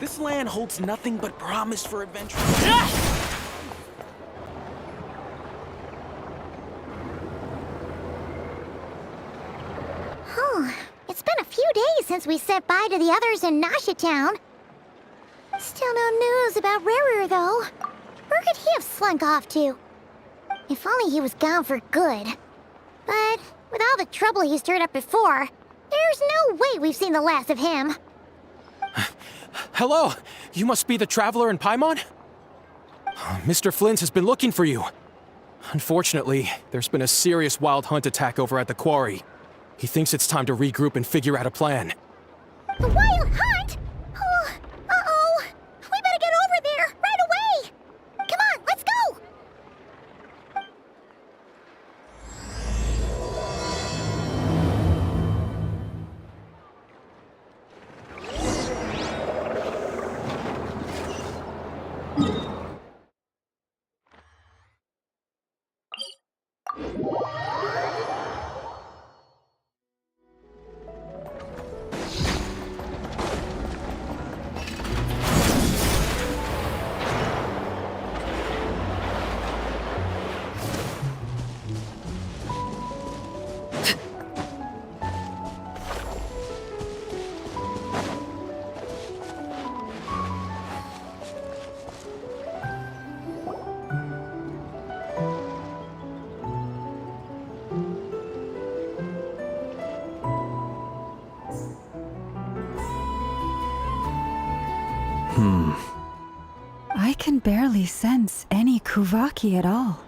This land holds nothing but promise for adventure. It's been a few days since we said bye to the others in Nasha Town. Still no news about Rarer, though. Where could he have slunk off to? If only he was gone for good. But with all the trouble he stirred up before, there's no way we've seen the last of him. Hello, you must be the traveler in Paimon? Mr. Flint has been looking for you. Unfortunately, there's been a serious wild hunt attack over at the quarry. He thinks it's time to regroup and figure out a plan. The Wild Hunt? Oh, uh-oh. We better get over there, right away! Come on, let's go! I can barely sense any Kuvaki at all.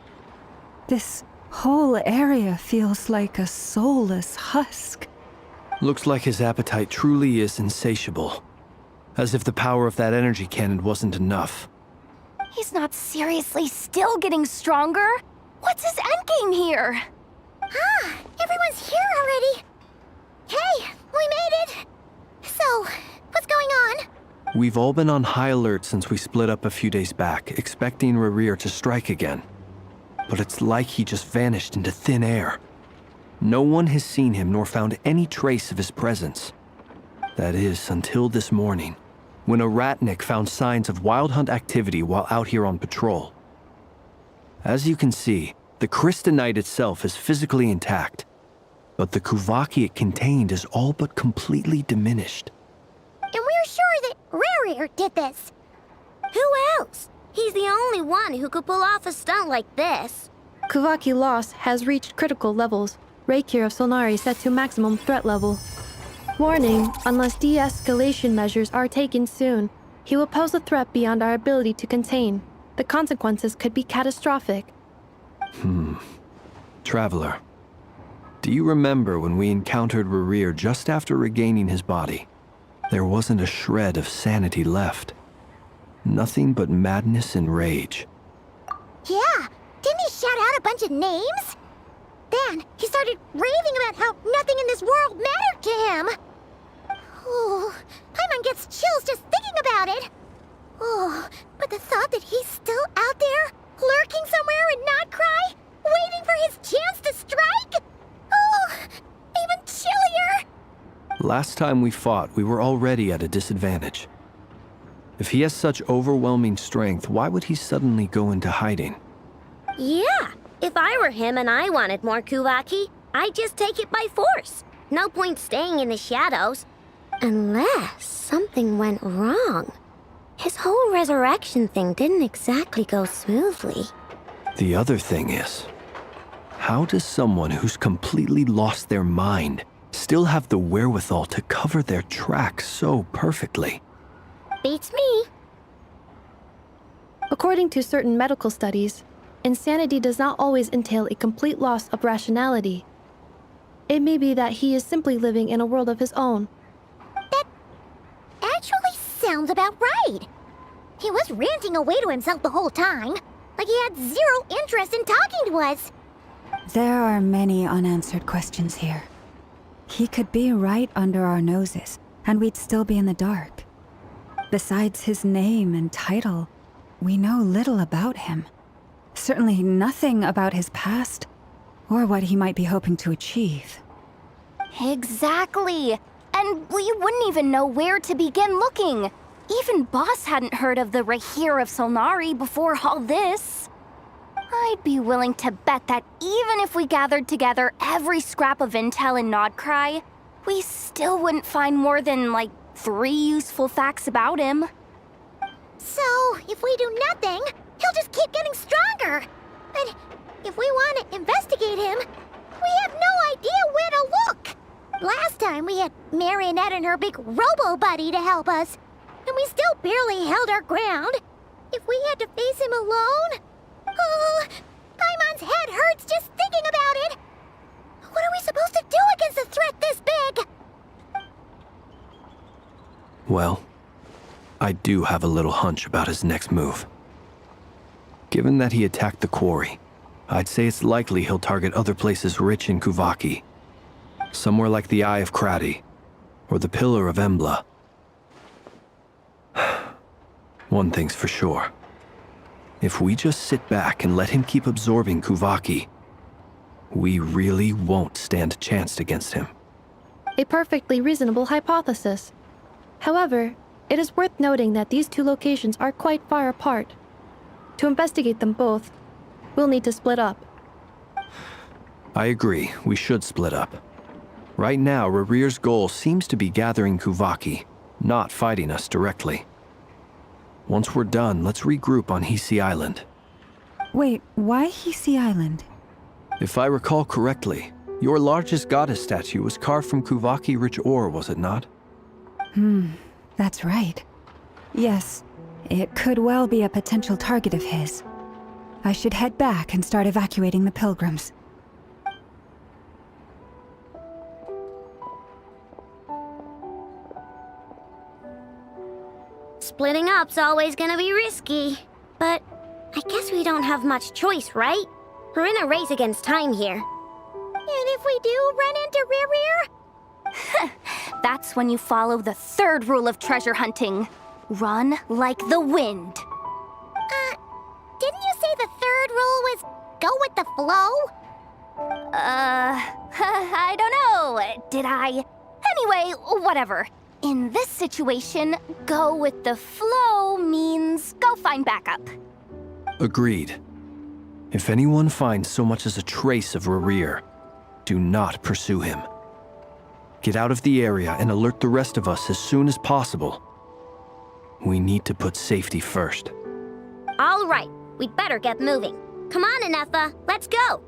This whole area feels like a soulless husk. Looks like his appetite truly is insatiable. As if the power of that energy cannon wasn't enough. He's not seriously still getting stronger? What's his endgame here? Everyone's here already. Hey, we made it. So, what's going on? We've all been on high alert since we split up a few days back, expecting Rarir to strike again. But it's like he just vanished into thin air. No one has seen him nor found any trace of his presence. That is, until this morning, when a ratnik found signs of wild hunt activity while out here on patrol. As you can see, the crystalline itself is physically intact, but the Kuvaki it contained is all but completely diminished. And we're sure that Rarir did this. Who else? He's the only one who could pull off a stunt like this. Kuvaki loss has reached critical levels. Reikir of Solnari set to maximum threat level. Warning, unless de-escalation measures are taken soon, he will pose a threat beyond our ability to contain. The consequences could be catastrophic. Traveler, do you remember when we encountered Rarir just after regaining his body? There wasn't a shred of sanity left. Nothing but madness and rage. Yeah, didn't he shout out a bunch of names? Then he started raving about how nothing in this world mattered to him. Oh, Paimon gets chills just thinking about it. Oh, but the thought that he's still out there, lurking somewhere and not cry, waiting for his chance to strike? Oh, even chillier. Last time we fought, we were already at a disadvantage. If he has such overwhelming strength, why would he suddenly go into hiding? Yeah, if I were him and I wanted more Kuvaki, I'd just take it by force. No point staying in the shadows. Unless something went wrong. His whole resurrection thing didn't exactly go smoothly. The other thing is, how does someone who's completely lost their mind still have the wherewithal to cover their tracks so perfectly? Beats me. According to certain medical studies, insanity does not always entail a complete loss of rationality. It may be that he is simply living in a world of his own. That actually sounds about right. He was ranting away to himself the whole time, like he had zero interest in talking to us. There are many unanswered questions here. He could be right under our noses, and we'd still be in the dark. Besides his name and title, we know little about him. Certainly nothing about his past, or what he might be hoping to achieve. Exactly. And we wouldn't even know where to begin looking. Even Boss hadn't heard of the Rahir of Solnari before all this. I'd be willing to bet that even if we gathered together every scrap of intel in Nodcry, we still wouldn't find more than, like, 3 useful facts about him. So, if we do nothing, he'll just keep getting stronger. And if we want to investigate him, we have no idea where to look. Last time we had Marionette and her big robo-buddy to help us, and we still barely held our ground. If we had to face him alone... Oh, Paimon's head hurts just thinking about it. What are we supposed to do against a threat this big? Well, I do have a little hunch about his next move. Given that he attacked the quarry, I'd say it's likely he'll target other places rich in Kuvaki. Somewhere like the Eye of Krati, or the Pillar of Embla. One thing's for sure. If we just sit back and let him keep absorbing Kuvaki, we really won't stand a chance against him. A perfectly reasonable hypothesis. However, it is worth noting that these 2 locations are quite far apart. To investigate them both, we'll need to split up. I agree, we should split up. Right now, Rarir's goal seems to be gathering Kuvaki, not fighting us directly. Once we're done, let's regroup on Hisi Island. Wait, why Hisi Island? If I recall correctly, your largest goddess statue was carved from Kuvaki-rich ore, was it not? That's right. Yes, it could well be a potential target of his. I should head back and start evacuating the pilgrims. Splitting up's always gonna be risky. But I guess we don't have much choice, right? We're in a race against time here. And if we do run into Rarir? That's when you follow the 3rd rule of treasure hunting. Run like the wind. Didn't you say the 3rd rule was go with the flow? I don't know. Did I? Anyway, whatever. In this situation, go with the flow means go find backup. Agreed. If anyone finds so much as a trace of Rarir, do not pursue him. Get out of the area and alert the rest of us as soon as possible. We need to put safety first. All right, we'd better get moving. Come on, Anefa, let's go.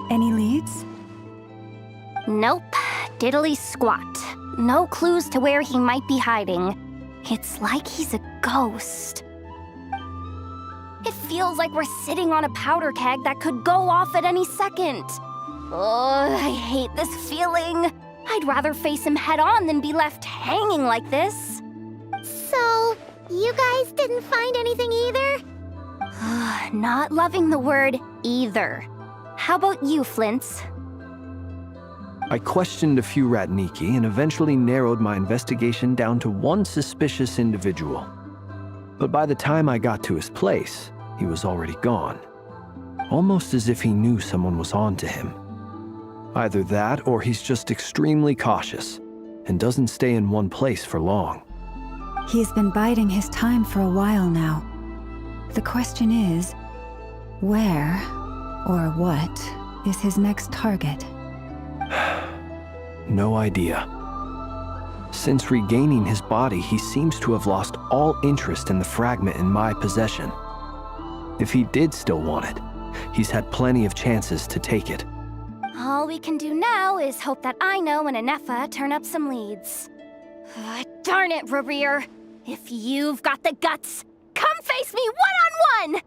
Any leads? Nope. Diddly squat. No clues to where he might be hiding. It's like he's a ghost. It feels like we're sitting on a powder keg that could go off at any second. Oh, I hate this feeling. I'd rather face him head on than be left hanging like this. So, you guys didn't find anything either? Not loving the word either. How about you, Flint's? I questioned a few Ratniki and eventually narrowed my investigation down to one suspicious individual. But by the time I got to his place, he was already gone. Almost as if he knew someone was on to him. Either that or he's just extremely cautious and doesn't stay in one place for long. He's been biding his time for a while now. The question is, where or what is his next target? No idea. Since regaining his body, he seems to have lost all interest in the fragment in my possession. If he did still want it, he's had plenty of chances to take it. All we can do now is hope that Ino and Anefa turn up some leads. Darn it, Rerir! If you've got the guts, come face me one-on-one!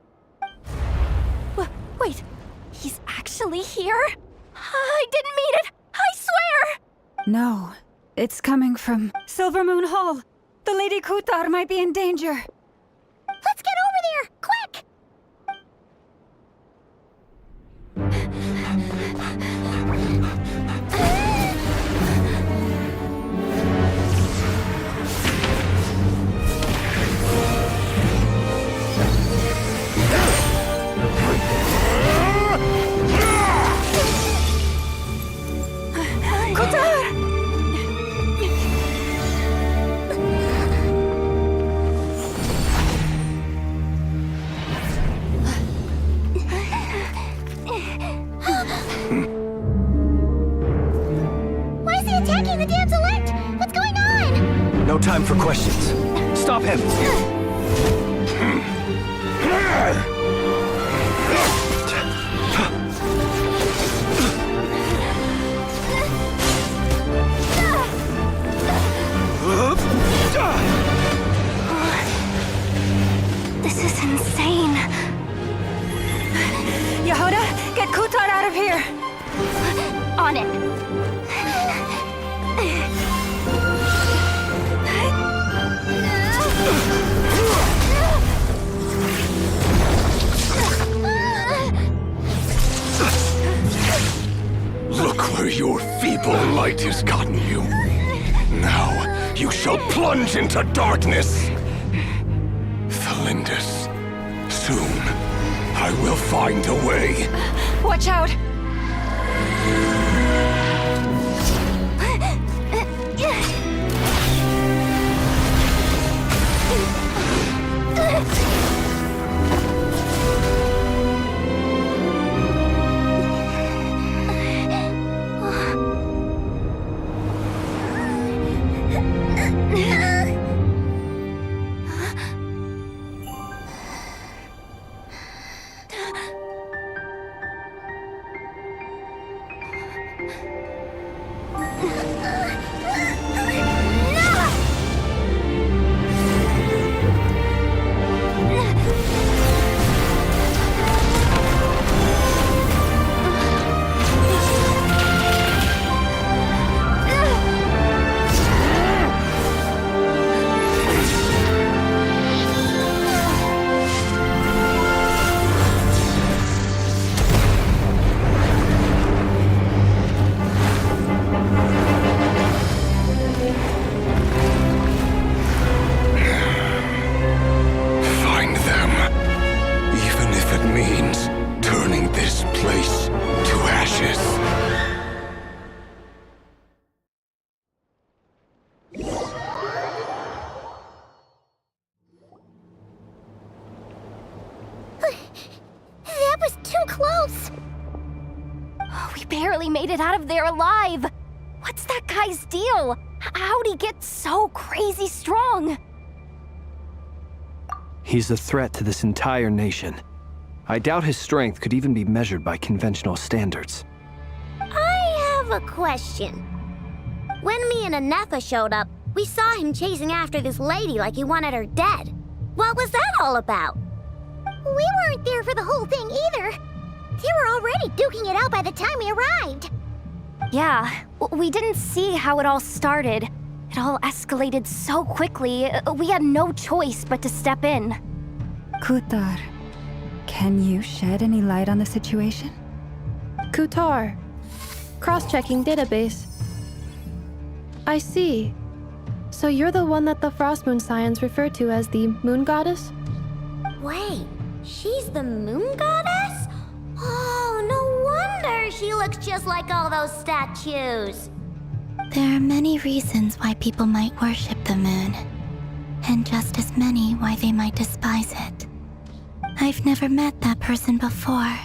Wait, he's actually here? I didn't mean it! I swear! No, it's coming from Silver Moon Hall. The Lady Kutar might be in danger. Let's get over there, quick! Why is he attacking the damsel elect? What's going on? No time for questions. Stop him! This is insane. Yehuda, get Kutar out of here! On it. Look where your feeble light has gotten you. Now you shall plunge into darkness. Felindus, soon I will find a way. Watch out! Find them, even if it means turning this place to ashes. That was too close! We barely made it out of there alive. What's that guy's deal? How'd he get so crazy strong? He's a threat to this entire nation. I doubt his strength could even be measured by conventional standards. I have a question. When me and Anefa showed up, we saw him chasing after this lady like he wanted her dead. What was that all about? We weren't there for the whole thing either. They were already duking it out by the time we arrived. Yeah, we didn't see how it all started. It all escalated so quickly, we had no choice but to step in. Kutar, can you shed any light on the situation? Kutar. Cross-checking database. I see. So you're the one that the Frost Moon Scions refer to as the Moon Goddess? Wait, she's the moon goddess? Oh, no wonder she looks just like all those statues. There are many reasons why people might worship the moon, and just as many why they might despise it. I've never met that person before,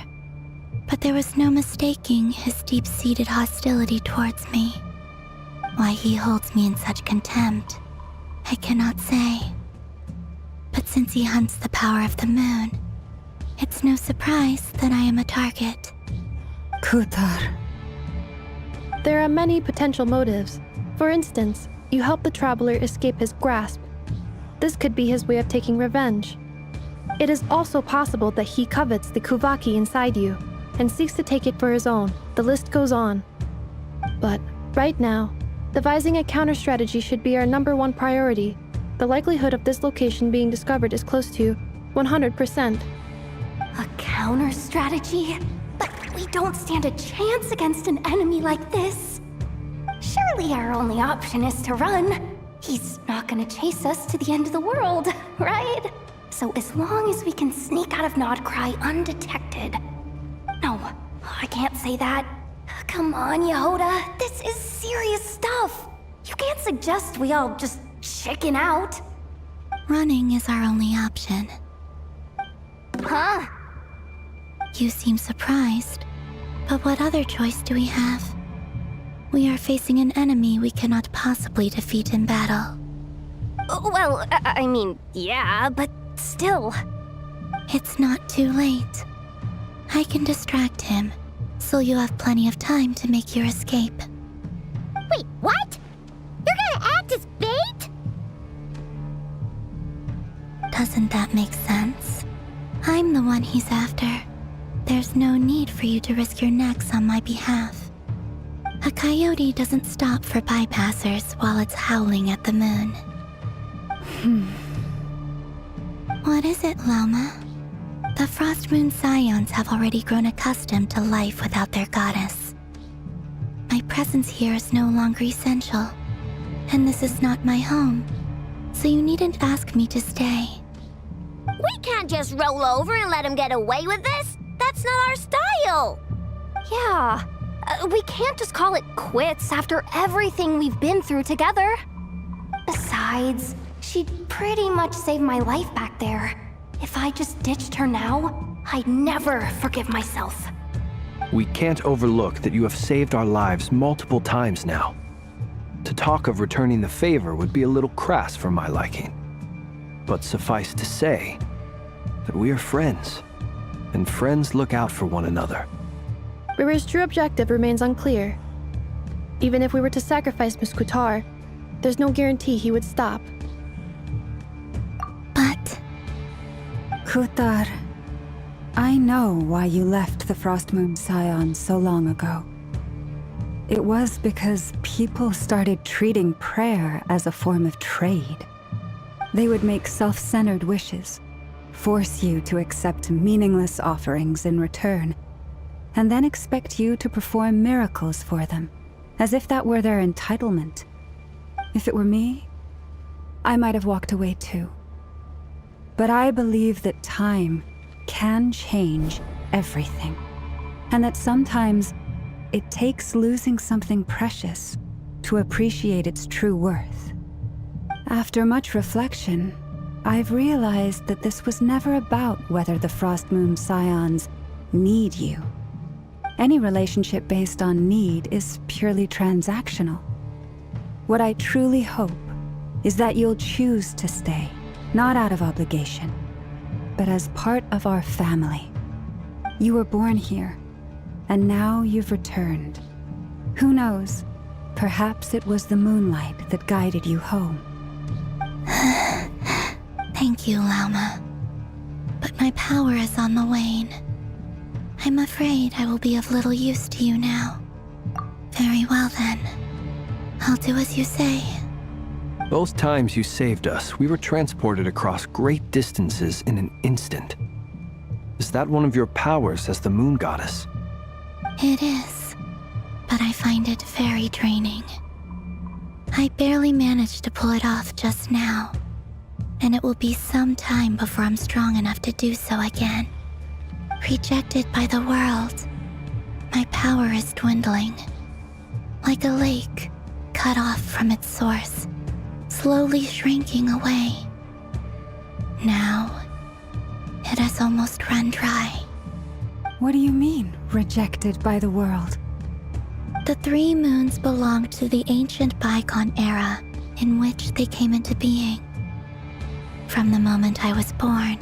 but there was no mistaking his deep-seated hostility towards me. Why he holds me in such contempt, I cannot say. But since he hunts the power of the moon, it's no surprise that I am a target. Kutar, There are many potential motives. For instance, you help the traveler escape his grasp. This could be his way of taking revenge. It is also possible that he covets the Kuvaki inside you and seeks to take it for his own. The list goes on. But right now, devising a counter-strategy should be our #1 priority. The likelihood of this location being discovered is close to 100%. A counter strategy? But we don't stand a chance against an enemy like this. Surely our only option is to run. He's not gonna chase us to the end of the world, right? So as long as we can sneak out of Nodcry undetected. No, I can't say that. Come on, Yehoda. This is serious stuff. You can't suggest we all just chicken out. Running is our only option. Huh? You seem surprised. But what other choice do we have? We are facing an enemy we cannot possibly defeat in battle. Well, I mean, yeah, but still. It's not too late. I can distract him, so you have plenty of time to make your escape. Wait, what? You're gonna act as bait? Doesn't that make sense? I'm the one he's after. There's no need for you to risk your necks on my behalf. A coyote doesn't stop for bypassers while it's howling at the moon. What is it, Loma? The Frost Moon Scions have already grown accustomed to life without their goddess. My presence here is no longer essential, and this is not my home, so you needn't ask me to stay. We can't just roll over and let him get away with this. That's not our style. Yeah, we can't just call it quits after everything we've been through together. Besides, she'd pretty much saved my life back there. If I just ditched her now, I'd never forgive myself. We can't overlook that you have saved our lives multiple times now. To talk of returning the favor would be a little crass for my liking. But suffice to say that we are friends, and friends look out for one another. River's true objective remains unclear. Even if we were to sacrifice Miss Kutar, there's no guarantee he would stop. But Kutar, I know why you left the Frost Moon Scions so long ago. It was because people started treating prayer as a form of trade. They would make self-centered wishes, force you to accept meaningless offerings in return, and then expect you to perform miracles for them, as if that were their entitlement. If it were me, I might have walked away too. But I believe that time can change everything, and that sometimes it takes losing something precious to appreciate its true worth. After much reflection, I've realized that this was never about whether the Frost Moon Scions need you. Any relationship based on need is purely transactional. What I truly hope is that you'll choose to stay, not out of obligation, but as part of our family. You were born here, and now you've returned. Who knows? Perhaps it was the moonlight that guided you home. thank you, Lauma. But my power is on the wane. I'm afraid I will be of little use to you now. Very well then. I'll do as you say. Both times you saved us, we were transported across great distances in an instant. Is that one of your powers as the Moon Goddess? It is, but I find it very draining. I barely managed to pull it off just now, and it will be some time before I'm strong enough to do so again. Rejected by the world, my power is dwindling. Like a lake cut off from its source, slowly shrinking away. Now, it has almost run dry. What do you mean, rejected by the world? The 3 moons belonged to the ancient bygone era in which they came into being. From the moment I was born,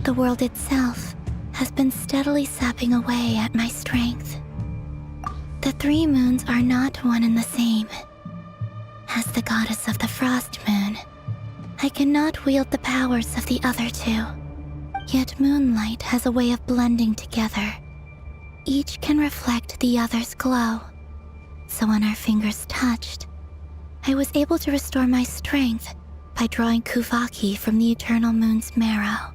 the world itself has been steadily sapping away at my strength. The 3 moons are not one and the same. As the goddess of the Frost Moon, I cannot wield the powers of the other 2. Yet moonlight has a way of blending together. Each can reflect the other's glow. So when our fingers touched, I was able to restore my strength by drawing Kuvaki from the eternal moon's marrow.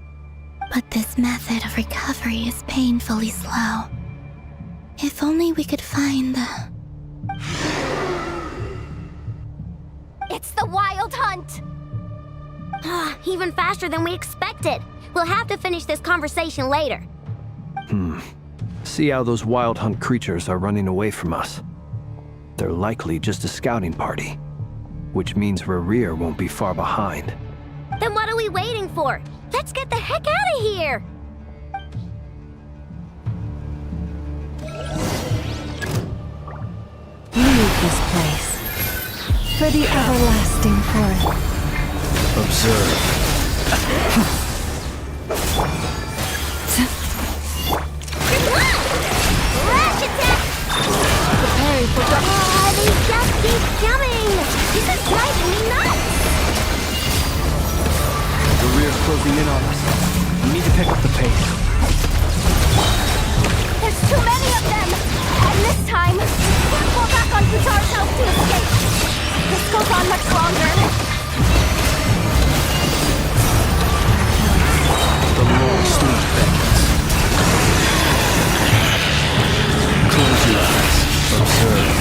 But this method of recovery is painfully slow. If only we could find the... It's the Wild Hunt! Even faster than we expected. We'll have to finish this conversation later. See how those Wild Hunt creatures are running away from us. They're likely just a scouting party, which means Rerir won't be far behind. Then what are we waiting for? Let's get the heck out of here! Leave this place. For the everlasting forest. Observe. Rush attack! Preparing for the... they just keep coming! This is driving me nuts! The rear's closing in on us. We need to pick up the pace. There's too many of them! And this time, we can't fall back on Kutar's house to escape! This goes on much longer. The long sleep beckons. Close your eyes. Observe.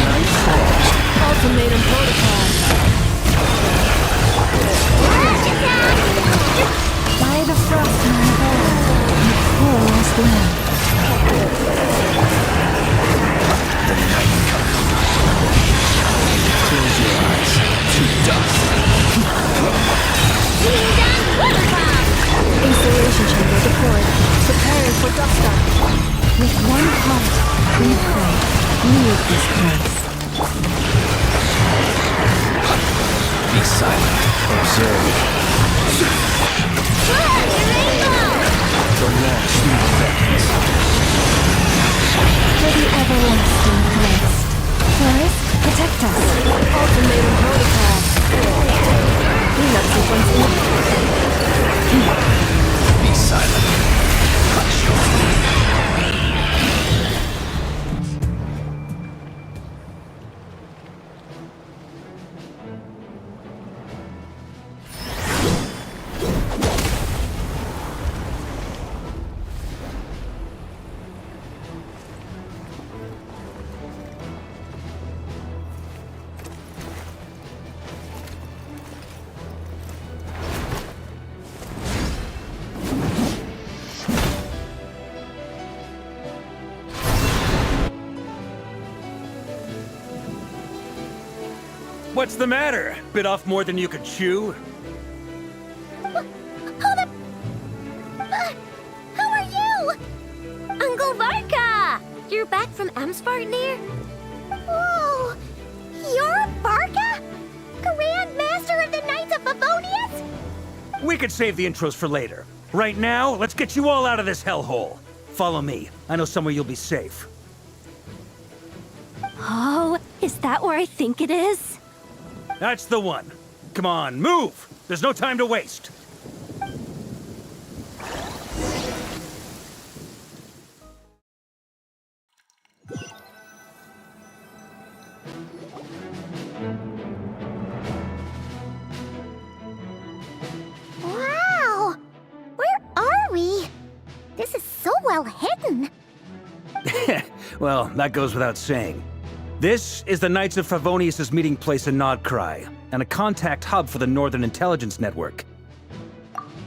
Night falls. Ultimatum protocol. By the frost moon of old, the poor lost land. The night comes. Close your eyes. To dust. Installation chamber deployed. Preparing for dust up. With one heart, we pray. Leave this place. Be silent. Observe. The long sleep beckons. For the everlasting forest. Forest, protect us. Ultimatum protocol. Cleanup sequence in. Be silent. Hush your What's the matter? Bit off more than you could chew? Who are you? Uncle Varka! You're back from Amsvartnir? Whoa! You're Varka? Grand Master of the Knights of Favonius? We could save the intros for later. Right now, let's get you all out of this hellhole. Follow me. I know somewhere you'll be safe. Oh, is that where I think it is? That's the one. Come on, move! There's no time to waste. Wow! Where are we? This is so well hidden. Well, that goes without saying. This is the Knights of Favonius' meeting place in Nodcry, and a contact hub for the Northern Intelligence Network.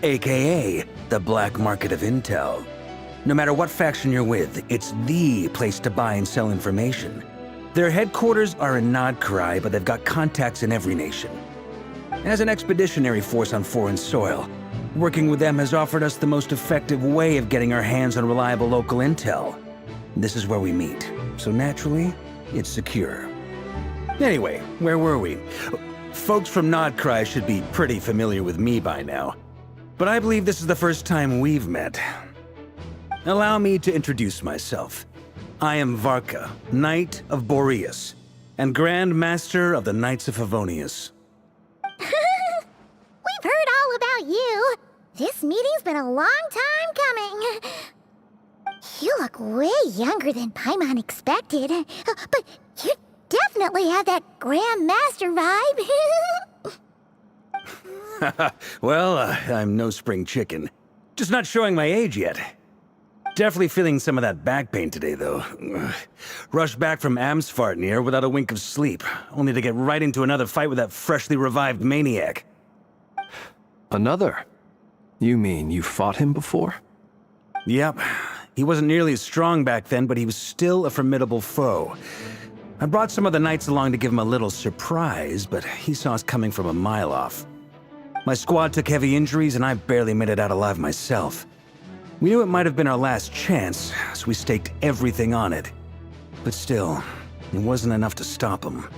AKA, the black market of intel. No matter what faction you're with, it's the place to buy and sell information. Their headquarters are in Nodcry, but they've got contacts in every nation. As an expeditionary force on foreign soil, working with them has offered us the most effective way of getting our hands on reliable local intel. This is where we meet, so naturally, it's secure. Anyway, where were we? Folks from Nodcry should be pretty familiar with me by now, but I believe this is the first time we've met. Allow me to introduce myself. I am Varka, Knight of Boreas, and Grand Master of the Knights of Favonius. We've heard all about you. This meeting's been a long time coming. You look way younger than Paimon expected, but you definitely have that Grand Master vibe. Well, I'm no spring chicken. Just not showing my age yet. Definitely feeling some of that back pain today, though. Rushed back from Amsfartnir without a wink of sleep, only to get right into another fight with that freshly revived maniac. Another? You mean you fought him before? Yep. He wasn't nearly as strong back then, but he was still a formidable foe. I brought some of the knights along to give him a little surprise, but he saw us coming from a mile off. My squad took heavy injuries, and I barely made it out alive myself. We knew it might have been our last chance, so we staked everything on it. But still, it wasn't enough to stop him.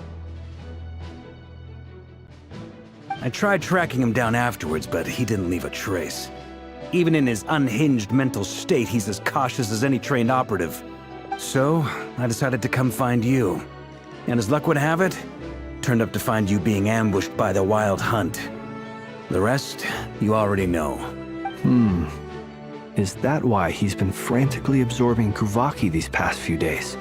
I tried tracking him down afterwards, but he didn't leave a trace. Even in his unhinged mental state, he's as cautious as any trained operative. So, I decided to come find you. And as luck would have it, turned up to find you being ambushed by the Wild Hunt. The rest, you already know. Is that why he's been frantically absorbing Kuvaki these past few days?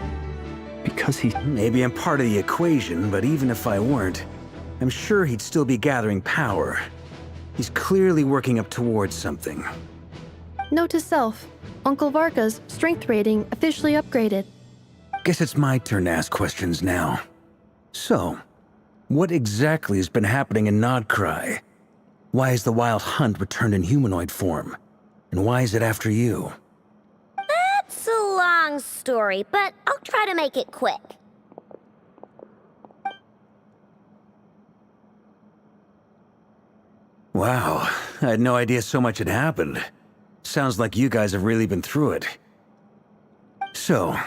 Because he... Maybe I'm part of the equation, but even if I weren't, I'm sure he'd still be gathering power. He's clearly working up towards something. Note to self, Uncle Varka's strength rating officially upgraded. Guess it's my turn to ask questions now. So, what exactly has been happening in Nodcry? Why is the Wild Hunt returned in humanoid form? And why is it after you? That's a long story, but I'll try to make it quick. Wow, I had no idea so much had happened. Sounds like you guys have really been through it. So,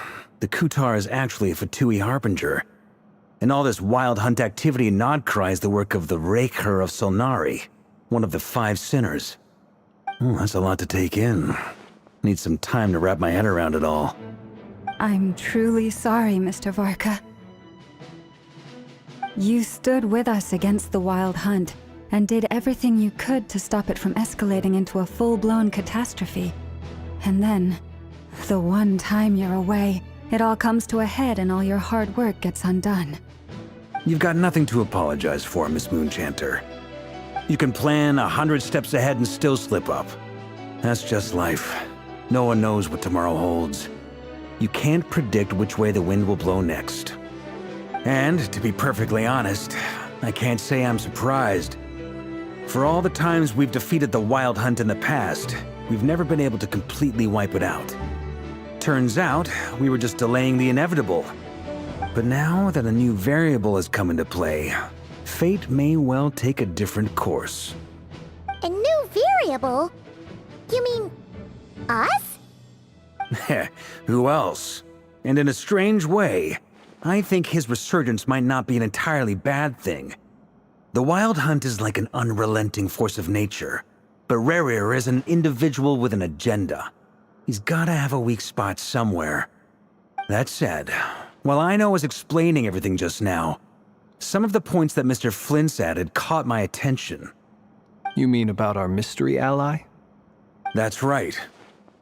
the Kutar is actually a Fatui Harbinger. And all this Wild Hunt activity in Nodcry is the work of the Raker of Solnari, one of the 5 sinners. That's a lot to take in. Need some time to wrap my head around it all. I'm truly sorry, Mr. Varka. You stood with us against the Wild Hunt, and did everything you could to stop it from escalating into a full-blown catastrophe. And then, the one time you're away, it all comes to a head and all your hard work gets undone. You've got nothing to apologize for, Miss Moonchanter. You can plan 100 steps ahead and still slip up. That's just life. No one knows what tomorrow holds. You can't predict which way the wind will blow next. And, to be perfectly honest, I can't say I'm surprised. For all the times we've defeated the Wild Hunt in the past, we've never been able to completely wipe it out. Turns out, we were just delaying the inevitable. But now that a new variable has come into play, fate may well take a different course. A new variable? You mean us? Who else? And in a strange way, I think his resurgence might not be an entirely bad thing. The Wild Hunt is like an unrelenting force of nature, but Rerir is an individual with an agenda. He's gotta have a weak spot somewhere. That said, while I was explaining everything just now, some of the points that Mr. Flint's added caught my attention. You mean about our mystery ally? That's right.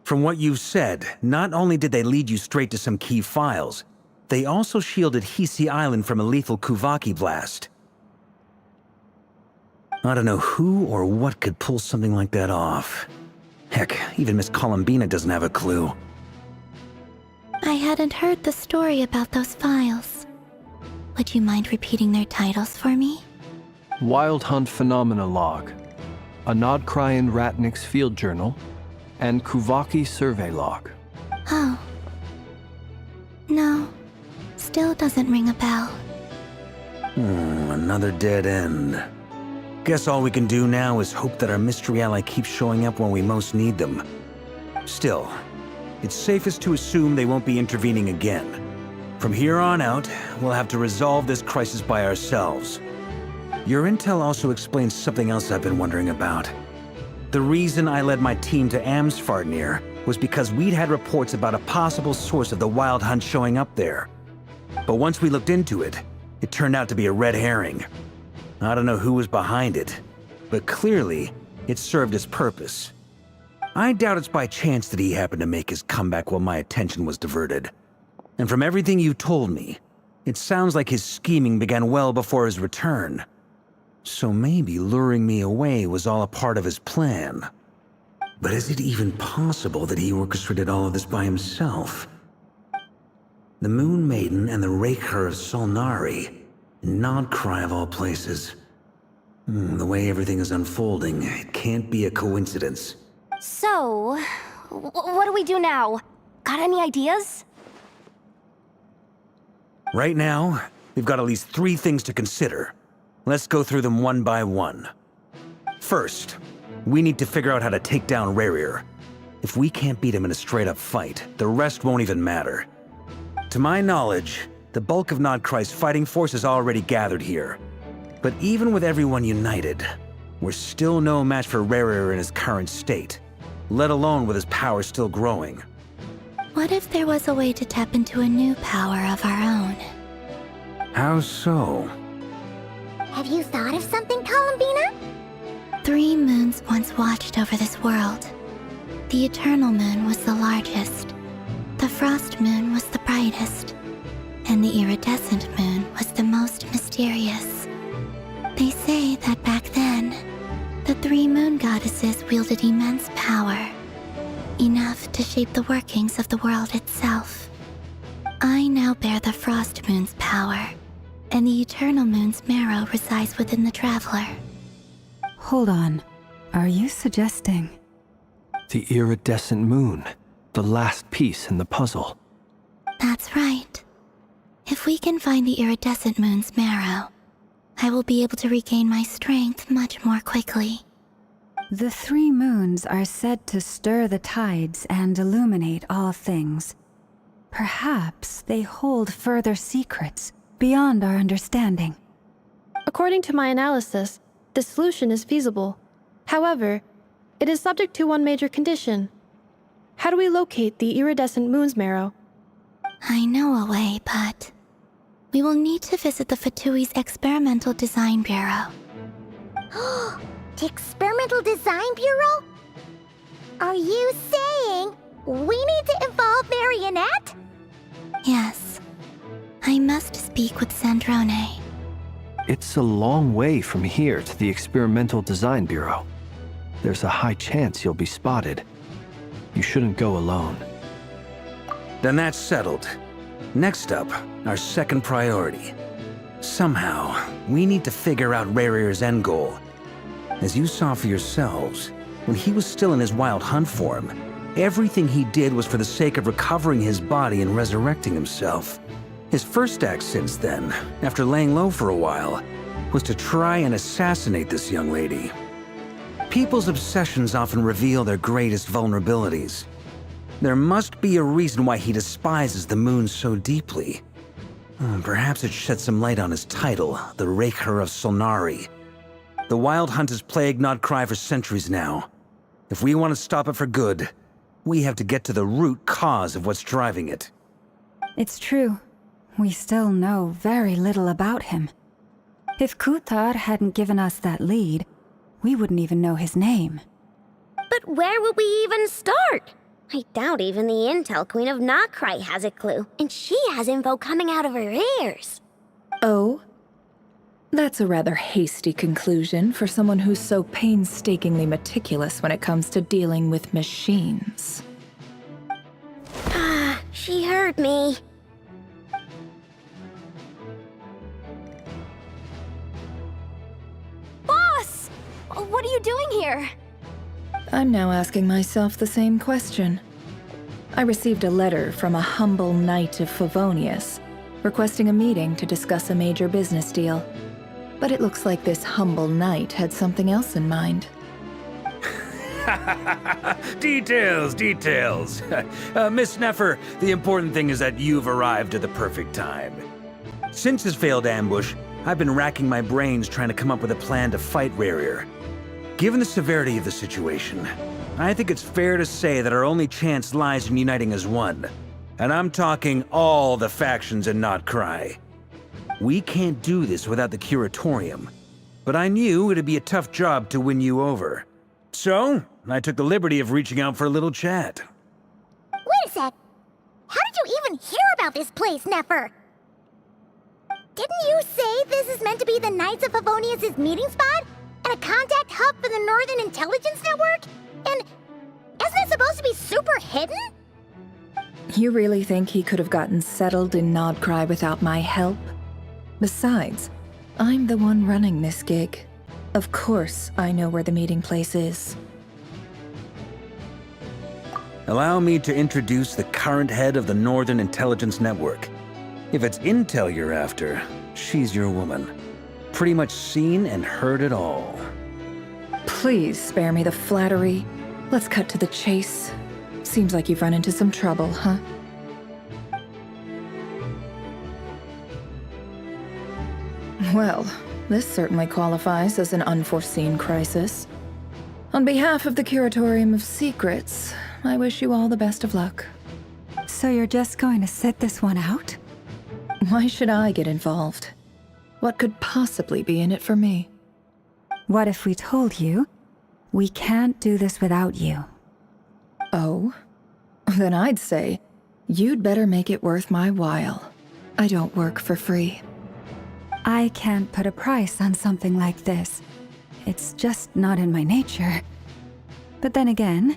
From what you've said, not only did they lead you straight to some key files, they also shielded Hisi Island from a lethal Kuvaki blast. I don't know who or what could pull something like that off. Heck, even Miss Columbina doesn't have a clue. I hadn't heard the story about those files. Would you mind repeating their titles for me? Wild Hunt Phenomena Log, a Nodcryan Ratnik's Field Journal, and Kuvaki Survey Log. Oh. No. Still doesn't ring a bell. Another dead end. Guess all we can do now is hope that our mystery ally keeps showing up when we most need them. Still, it's safest to assume they won't be intervening again. From here on out, we'll have to resolve this crisis by ourselves. Your intel also explains something else I've been wondering about. The reason I led my team to Amsfartnir was because we'd had reports about a possible source of the Wild Hunt showing up there. But once we looked into it, it turned out to be a red herring. I don't know who was behind it, but clearly, it served its purpose. I doubt it's by chance that he happened to make his comeback while my attention was diverted. And from everything you told me, it sounds like his scheming began well before his return. So maybe luring me away was all a part of his plan. But is it even possible that he orchestrated all of this by himself? The Moon Maiden and the Raker of Solnari, Nodcry of all places. The way everything is unfolding, it can't be a coincidence. So, what do we do now? Got any ideas? Right now, we've got at least 3 things to consider. Let's go through them one by one. First, we need to figure out how to take down Rerir. If we can't beat him in a straight-up fight, the rest won't even matter. To my knowledge, the bulk of Nodcry's fighting force is already gathered here. But even with everyone united, we're still no match for Rerir in his current state, let alone with his power still growing. What if there was a way to tap into a new power of our own? How so? Have you thought of something, Columbina? 3 moons once watched over this world. The Eternal Moon was the largest. The Frost Moon was the brightest. And the Iridescent Moon was the most mysterious. They say that back then, the 3 moon goddesses wielded immense power, enough to shape the workings of the world itself. I now bear the Frost Moon's power, and the Eternal Moon's marrow resides within the Traveler. Hold on. Are you suggesting? The iridescent moon, the last piece in the puzzle. That's right. If we can find the Iridescent Moon's marrow, I will be able to regain my strength much more quickly. The 3 moons are said to stir the tides and illuminate all things. Perhaps they hold further secrets beyond our understanding. According to my analysis, the solution is feasible. However, it is subject to one major condition. How do we locate the Iridescent Moon's marrow? I know a way, but we will need to visit the Fatui's Experimental Design Bureau. The Experimental Design Bureau? Are you saying we need to involve Marionette? Yes. I must speak with Sandrone. It's a long way from here to the Experimental Design Bureau. There's a high chance you'll be spotted. You shouldn't go alone. Then that's settled. Next up, our second priority. Somehow, we need to figure out Rerir's end goal. As you saw for yourselves, when he was still in his Wild Hunt form, everything he did was for the sake of recovering his body and resurrecting himself. His first act since then, after laying low for a while, was to try and assassinate this young lady. People's obsessions often reveal their greatest vulnerabilities. There must be a reason why he despises the moon so deeply. Perhaps it sheds some light on his title, the Raker of Solnari. The Wild Hunt has plagued Nodcry for centuries now. If we want to stop it for good, we have to get to the root cause of what's driving it. It's true. We still know very little about him. If Kuthar hadn't given us that lead, we wouldn't even know his name. But where would we even start? I doubt even the Intel Queen of Nodcry has a clue, and she has info coming out of her ears. Oh? That's a rather hasty conclusion for someone who's so painstakingly meticulous when it comes to dealing with machines. Ah, she heard me. Boss! What are you doing here? I'm now asking myself the same question. I received a letter from a humble knight of Favonius, requesting a meeting to discuss a major business deal. But it looks like this humble knight had something else in mind. Details. Miss Neffer, the important thing is that you've arrived at the perfect time. Since his failed ambush, I've been racking my brains trying to come up with a plan to fight Rerir. Given the severity of the situation, I think it's fair to say that our only chance lies in uniting as one. And I'm talking all the factions in Notcry. We can't do this without the Curatorium. But I knew it'd be a tough job to win you over. So, I took the liberty of reaching out for a little chat. Wait a sec. How did you even hear about this place, Nefer? Didn't you say this is meant to be the Knights of Favonius' meeting spot? And a contact hub for the Northern Intelligence Network? And isn't it supposed to be super hidden? You really think he could have gotten settled in Nodcry without my help? Besides, I'm the one running this gig. Of course I know where the meeting place is. Allow me to introduce the current head of the Northern Intelligence Network. If it's intel you're after, she's your woman. Pretty much seen and heard it all. Please spare me the flattery. Let's cut to the chase. Seems like you've run into some trouble, huh? Well, this certainly qualifies as an unforeseen crisis. On behalf of the Curatorium of Secrets, I wish you all the best of luck. So you're just going to sit this one out? Why should I get involved? What could possibly be in it for me? What if we told you we can't do this without you? Oh? Then I'd say, you'd better make it worth my while. I don't work for free. I can't put a price on something like this. It's just not in my nature. But then again,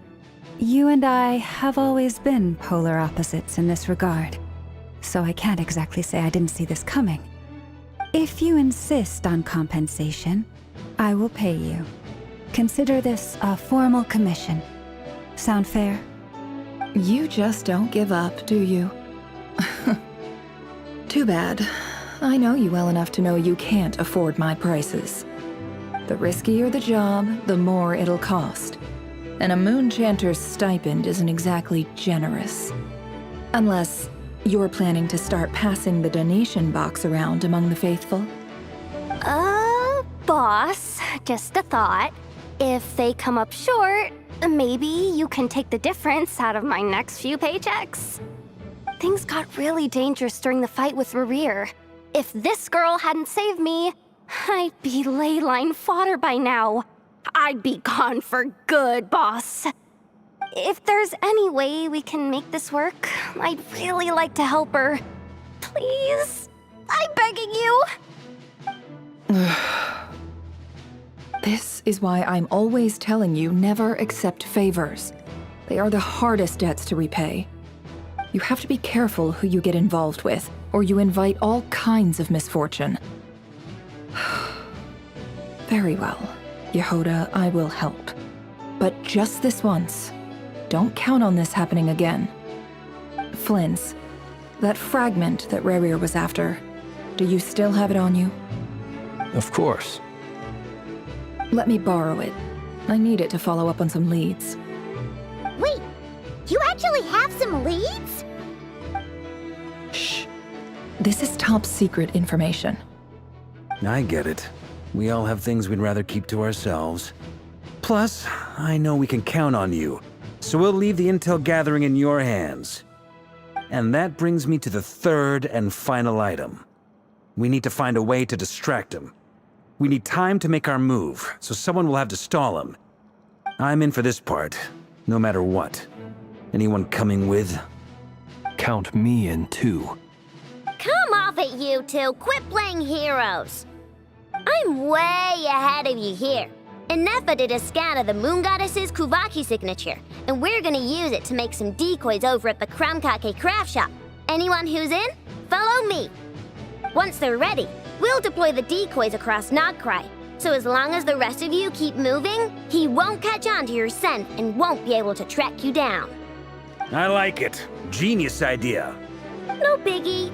you and I have always been polar opposites in this regard. So I can't exactly say I didn't see this coming. If you insist on compensation, I will pay you. Consider this a formal commission. Sound fair? You just don't give up, do you? Too bad. I know you well enough to know you can't afford my prices. The riskier the job, the more it'll cost. And a Moonchanter's stipend isn't exactly generous. Unless you're planning to start passing the donation box around among the faithful. Boss, just a thought. If they come up short, maybe you can take the difference out of my next few paychecks. Things got really dangerous during the fight with Rerir. If this girl hadn't saved me, I'd be ley line fodder by now. I'd be gone for good, boss. If there's any way we can make this work, I'd really like to help her. Please? I'm begging you. This is why I'm always telling you never accept favors. They are the hardest debts to repay. You have to be careful who you get involved with, or you invite all kinds of misfortune. Very well, Yehoda, I will help. But just this once. Don't count on this happening again. Flynn's, that fragment that Rerir was after, do you still have it on you? Of course. Let me borrow it. I need it to follow up on some leads. Wait, you actually have some leads? Shh. This is top secret information. I get it. We all have things we'd rather keep to ourselves. Plus, I know we can count on you, so we'll leave the intel gathering in your hands. And that brings me to the third and final item. We need to find a way to distract him. We need time to make our move, so someone will have to stall him. I'm in for this part, no matter what. Anyone coming with? Count me in too. Come off it, you two. Quit playing heroes. I'm way ahead of you here. And Nefa did a scan of the Moon Goddess's Kuvaki signature, and we're gonna use it to make some decoys over at the Krumkake craft shop. Anyone who's in, follow me. Once they're ready, we'll deploy the decoys across Nogcry. So as long as the rest of you keep moving, he won't catch on to your scent and won't be able to track you down. I like it. Genius idea. No biggie.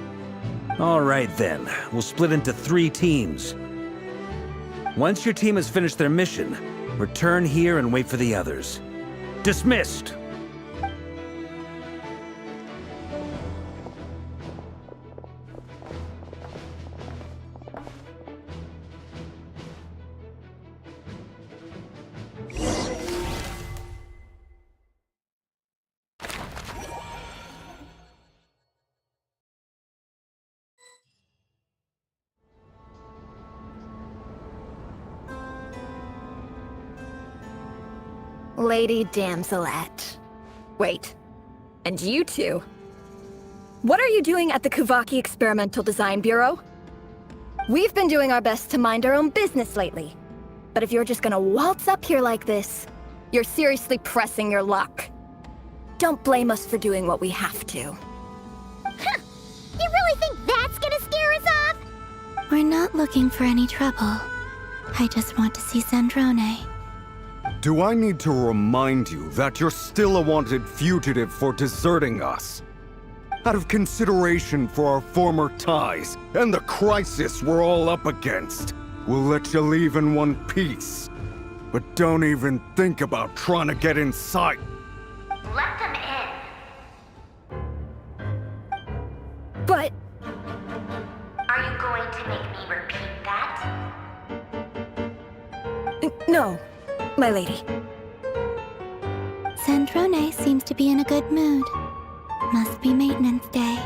All right then, we'll split into 3 teams. Once your team has finished their mission, return here and wait for the others. Dismissed! Lady Damselette. Wait, and you two? What are you doing at the Kuvaki Experimental Design Bureau? We've been doing our best to mind our own business lately. But if you're just gonna waltz up here like this, you're seriously pressing your luck. Don't blame us for doing what we have to. Huh. You really think that's gonna scare us off? We're not looking for any trouble. I just want to see Zandrone. Do I need to remind you that you're still a wanted fugitive for deserting us? Out of consideration for our former ties and the crisis we're all up against, we'll let you leave in one piece. But don't even think about trying to get inside. Let them in. But... Are you going to make me repeat that? No, my lady. Zandrone seems to be in a good mood. Must be maintenance day.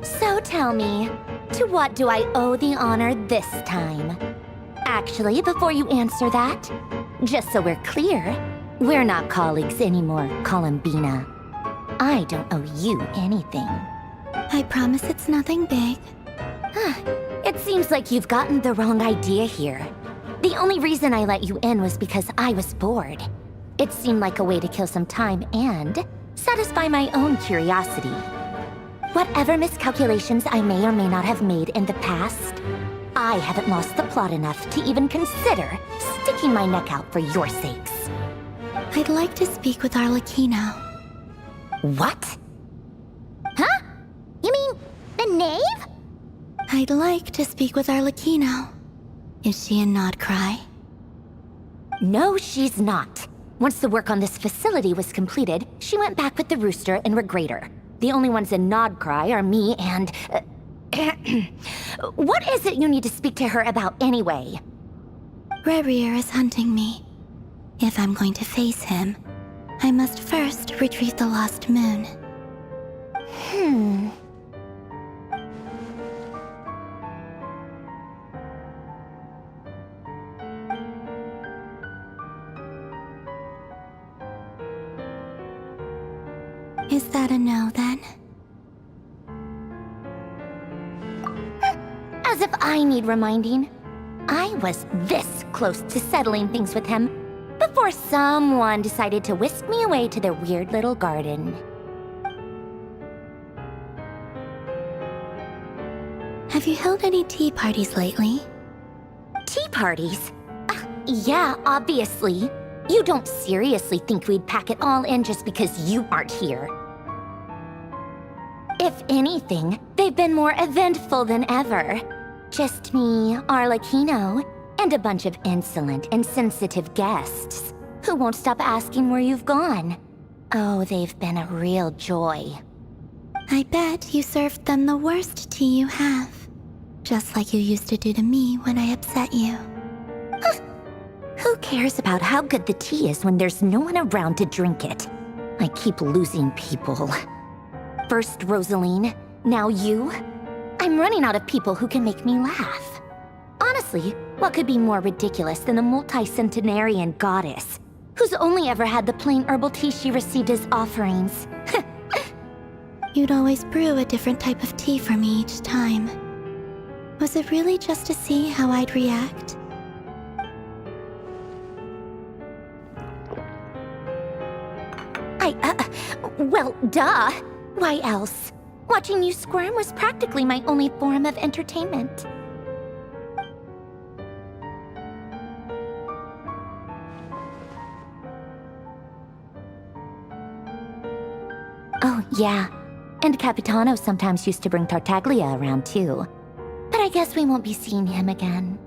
So tell me, to what do I owe the honor this time? Actually, before you answer that, just so we're clear, we're not colleagues anymore, Columbina. I don't owe you anything. I promise it's nothing big. It seems like you've gotten the wrong idea here. The only reason I let you in was because I was bored. It seemed like a way to kill some time and satisfy my own curiosity. Whatever miscalculations I may or may not have made in the past, I haven't lost the plot enough to even consider sticking my neck out for your sakes. I'd like to speak with Arlecchino. What? Huh? You mean the knave? I'd like to speak with Arlecchino. Is she in Nodcry? No, she's not. Once the work on this facility was completed, she went back with the Rooster and Regrator. The only ones in Nodcry are me and... What is it you need to speak to her about anyway? Rerir is hunting me. If I'm going to face him, I must first retrieve the lost moon. Is that a no, then? As if I need reminding. I was this close to settling things with him before someone decided to whisk me away to their weird little garden. Have you held any tea parties lately? Tea parties? Yeah, obviously. You don't seriously think we'd pack it all in just because you aren't here. If anything, they've been more eventful than ever. Just me, Arlecchino, and a bunch of insolent and sensitive guests who won't stop asking where you've gone. Oh, they've been a real joy. I bet you served them the worst tea you have. Just like you used to do to me when I upset you. Who cares about how good the tea is when there's no one around to drink it? I keep losing people. First Rosaline, now you. I'm running out of people who can make me laugh. Honestly, what could be more ridiculous than a multi-centenarian goddess who's only ever had the plain herbal tea she received as offerings? You'd always brew a different type of tea for me each time. Was it really just to see how I'd react? Well, duh. Why else? Watching you squirm was practically my only form of entertainment. Oh, yeah. And Capitano sometimes used to bring Tartaglia around, too. But I guess we won't be seeing him again.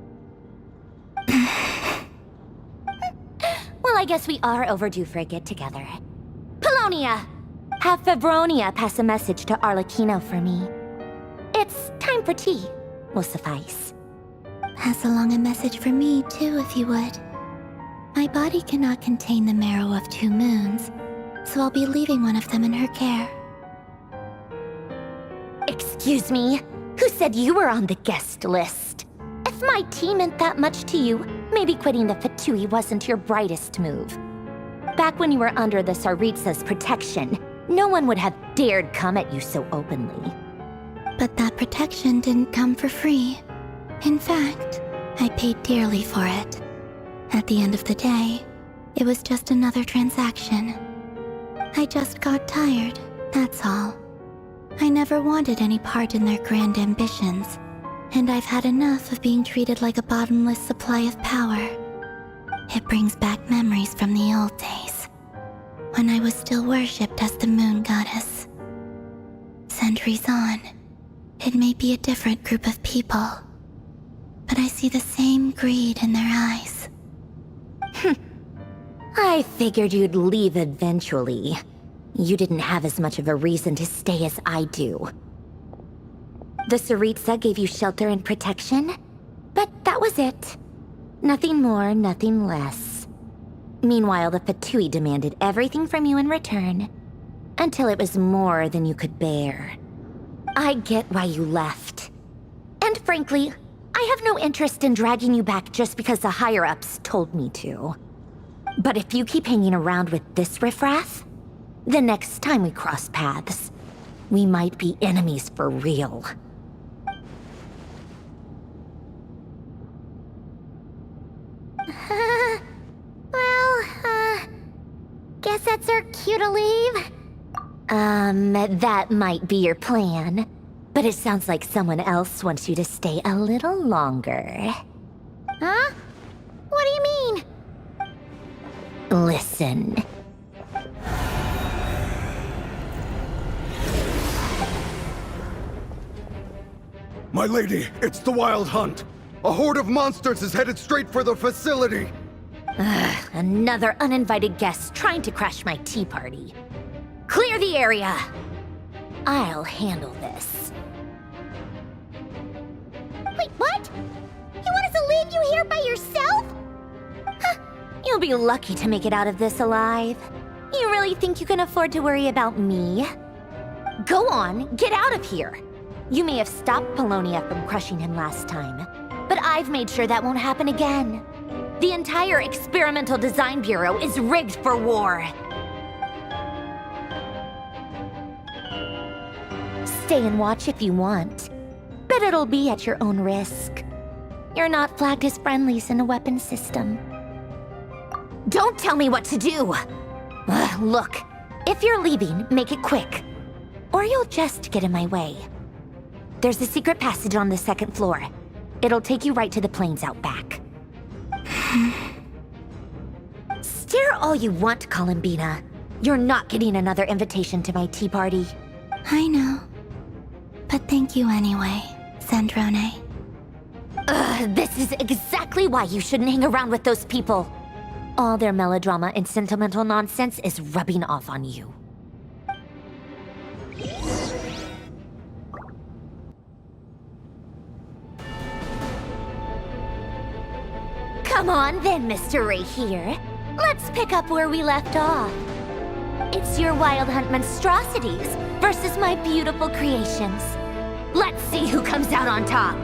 Well, I guess we are overdue for a get-together. Polonia! Have Febronia pass a message to Arlecchino for me. It's time for tea. Will suffice. Pass along a message for me, too, if you would. My body cannot contain the marrow of 2 moons, so I'll be leaving one of them in her care. Excuse me? Who said you were on the guest list? If my tea meant that much to you, maybe quitting the Fatui wasn't your brightest move. Back when you were under the Tsaritsa's protection, no one would have dared come at you so openly. But that protection didn't come for free. In fact, I paid dearly for it. At the end of the day, it was just another transaction. I just got tired, that's all. I never wanted any part in their grand ambitions, and I've had enough of being treated like a bottomless supply of power. It brings back memories from the old days, when I was still worshipped as the moon goddess. Centuries on, it may be a different group of people, but I see the same greed in their eyes. I figured you'd leave eventually. You didn't have as much of a reason to stay as I do. The Tsaritsa gave you shelter and protection, but that was it. Nothing more, nothing less. Meanwhile, the Fatui demanded everything from you in return, until it was more than you could bear. I get why you left. And frankly, I have no interest in dragging you back just because the higher-ups told me to. But if you keep hanging around with this riffraff, the next time we cross paths, we might be enemies for real. Guess that's our cue to leave? That might be your plan. But it sounds like someone else wants you to stay a little longer. Huh? What do you mean? Listen. My lady, it's the Wild Hunt. A horde of monsters is headed straight for the facility. Another uninvited guest trying to crash my tea party. Clear the area! I'll handle this. Wait, what? You want us to leave you here by yourself? Huh, you'll be lucky to make it out of this alive. You really think you can afford to worry about me? Go on, get out of here. You may have stopped Polonia from crushing him last time, but I've made sure that won't happen again. The entire Experimental Design Bureau is rigged for war. Stay and watch if you want, but it'll be at your own risk. You're not flagged as friendlies in a weapons system. Don't tell me what to do! Look, if you're leaving, make it quick, or you'll just get in my way. There's a secret passage on the 2nd floor. It'll take you right to the plains out back. Stare all you want, Columbina. You're not getting another invitation to my tea party. I know. But thank you anyway, Sandrone. This is exactly why you shouldn't hang around with those people. All their melodrama and sentimental nonsense is rubbing off on you. Come on then, Mr. Ray here. Let's pick up where we left off. It's your Wild Hunt monstrosities versus my beautiful creations. Let's see who comes out on top.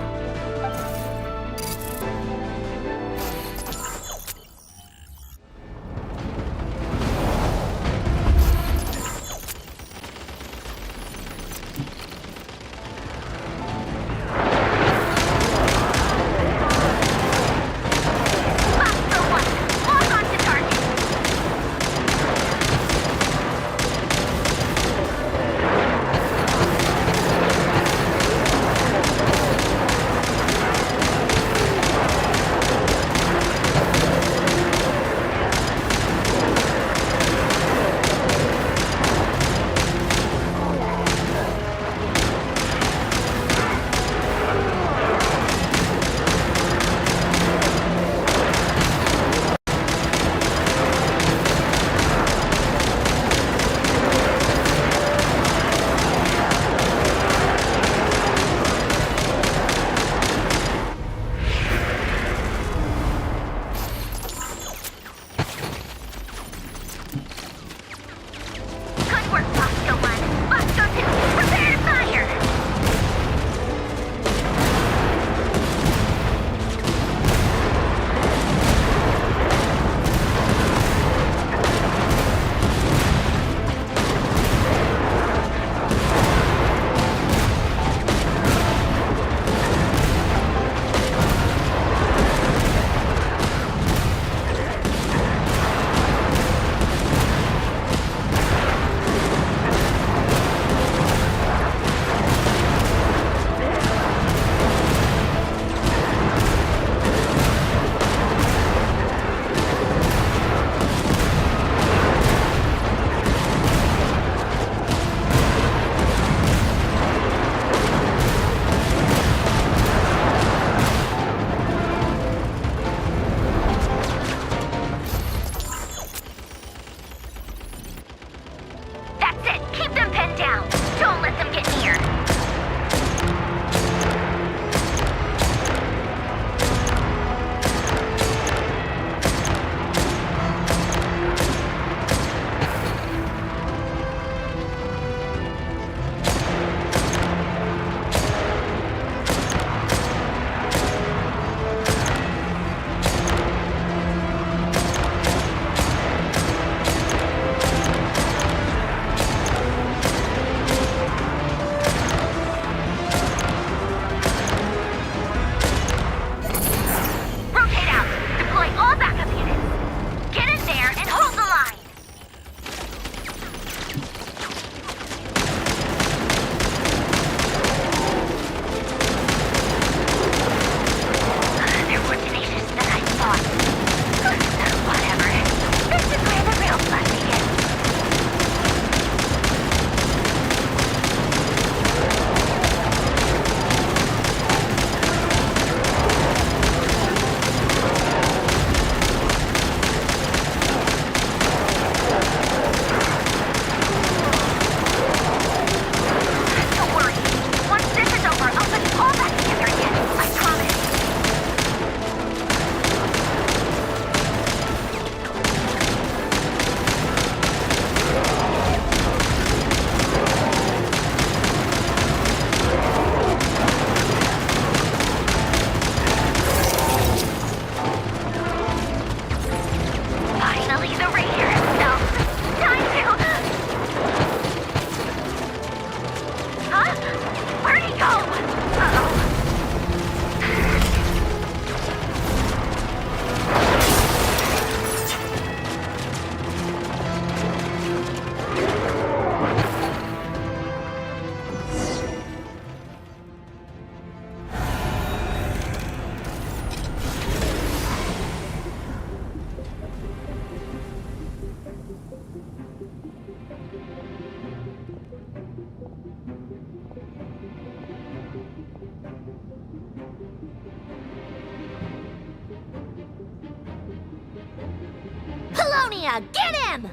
Lunia, get him!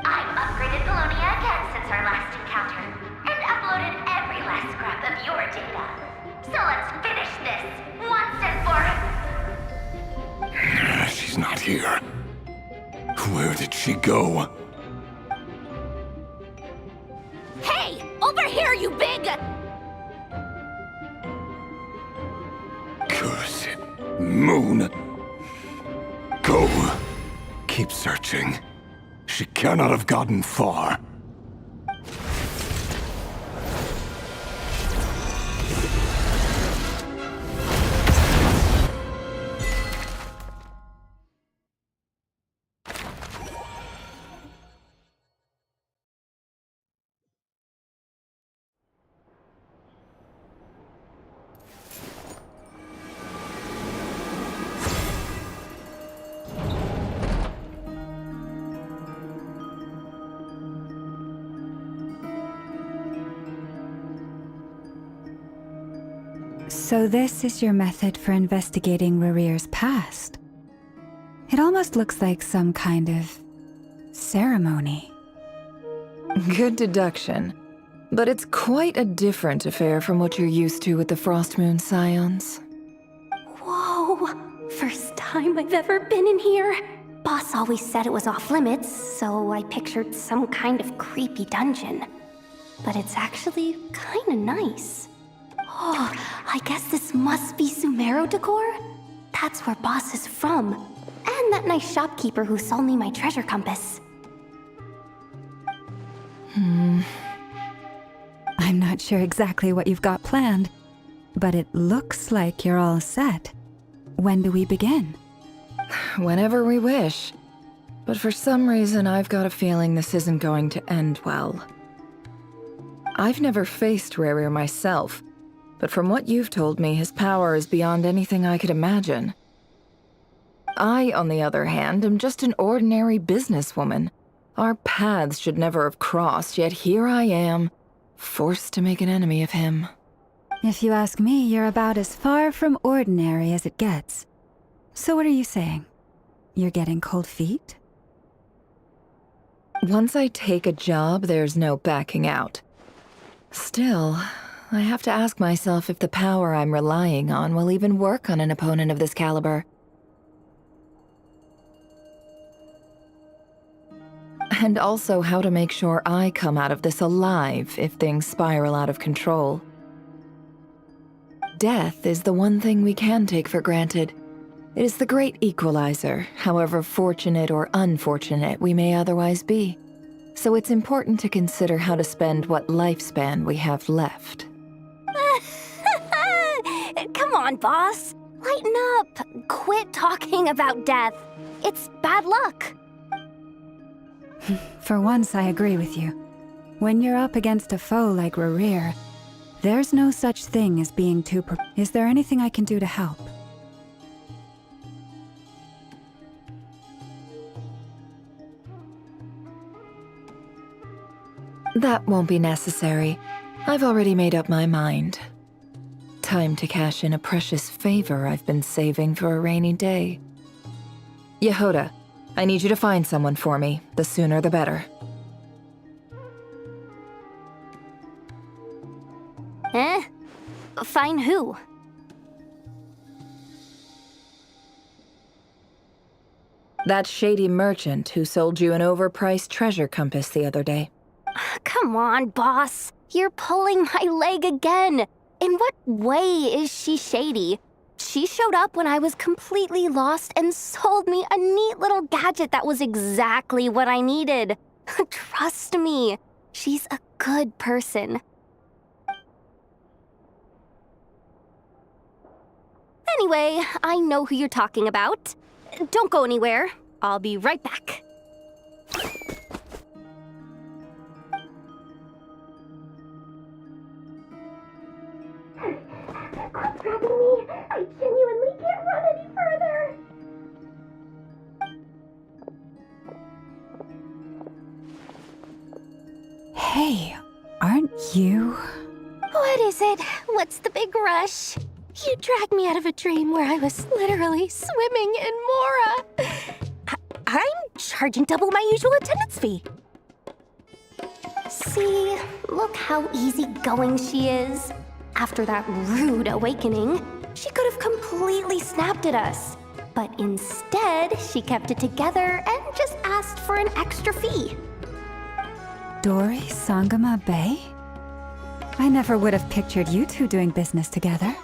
I've upgraded the Lunia again since our last encounter, and uploaded every last scrap of your data. So let's finish this, once and for... She's not here. Where did she go? Hey! Over here, you big... Cursed moon. Go. Keep searching. She cannot have gotten far. So this is your method for investigating Rarir's past. It almost looks like some kind of ceremony. Good deduction. But it's quite a different affair from what you're used to with the Frostmoon Scions. Whoa! First time I've ever been in here. Boss always said it was off limits, so I pictured some kind of creepy dungeon. But it's actually kinda nice. Oh, I guess this must be Sumero decor? That's where Boss is from. And that nice shopkeeper who sold me my treasure compass. I'm not sure exactly what you've got planned, but it looks like you're all set. When do we begin? Whenever we wish. But for some reason, I've got a feeling this isn't going to end well. I've never faced Rarir myself, but from what you've told me, his power is beyond anything I could imagine. I, on the other hand, am just an ordinary businesswoman. Our paths should never have crossed, yet here I am, forced to make an enemy of him. If you ask me, you're about as far from ordinary as it gets. So what are you saying? You're getting cold feet? Once I take a job, there's no backing out. Still, I have to ask myself if the power I'm relying on will even work on an opponent of this caliber. And also how to make sure I come out of this alive if things spiral out of control. Death is the one thing we can take for granted. It is the great equalizer, however fortunate or unfortunate we may otherwise be. So it's important to consider how to spend what lifespan we have left. Come on, boss. Lighten up. Quit talking about death. It's bad luck. For once, I agree with you. When you're up against a foe like Rarir, there's no such thing as being too Is there anything I can do to help? That won't be necessary. I've already made up my mind. Time to cash in a precious favor I've been saving for a rainy day. Yehoda, I need you to find someone for me. The sooner the better. Eh? Find who? That shady merchant who sold you an overpriced treasure compass the other day. Come on, boss. You're pulling my leg again. In what way is she shady? She showed up when I was completely lost and sold me a neat little gadget that was exactly what I needed. Trust me, she's a good person. Anyway, I know who you're talking about. Don't go anywhere. I'll be right back. Quit grabbing me! I genuinely can't run any further! Hey, aren't you? What is it? What's the big rush? You dragged me out of a dream where I was literally swimming in Mora. I'm charging double my usual attendance fee. See, look how easygoing she is. After that rude awakening, she could have completely snapped at us. But instead, she kept it together and just asked for an extra fee. Dori Sangama Bay? I never would have pictured you two doing business together.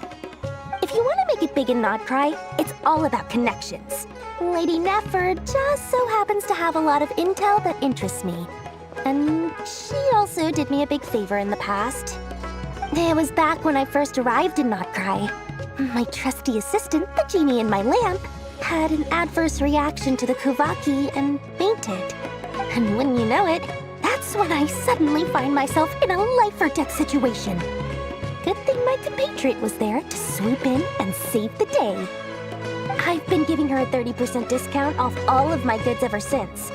If you want to make it big in Nodcry, it's all about connections. Lady Nefer just so happens to have a lot of intel that interests me. And she also did me a big favor in the past. It was back when I first arrived in Nodcry. My trusty assistant, the genie in my lamp, had an adverse reaction to the Kuvaki and fainted. And when you know it, that's when I suddenly find myself in a life-or-death situation. Good thing my compatriot was there to swoop in and save the day. I've been giving her a 30% discount off all of my goods ever since.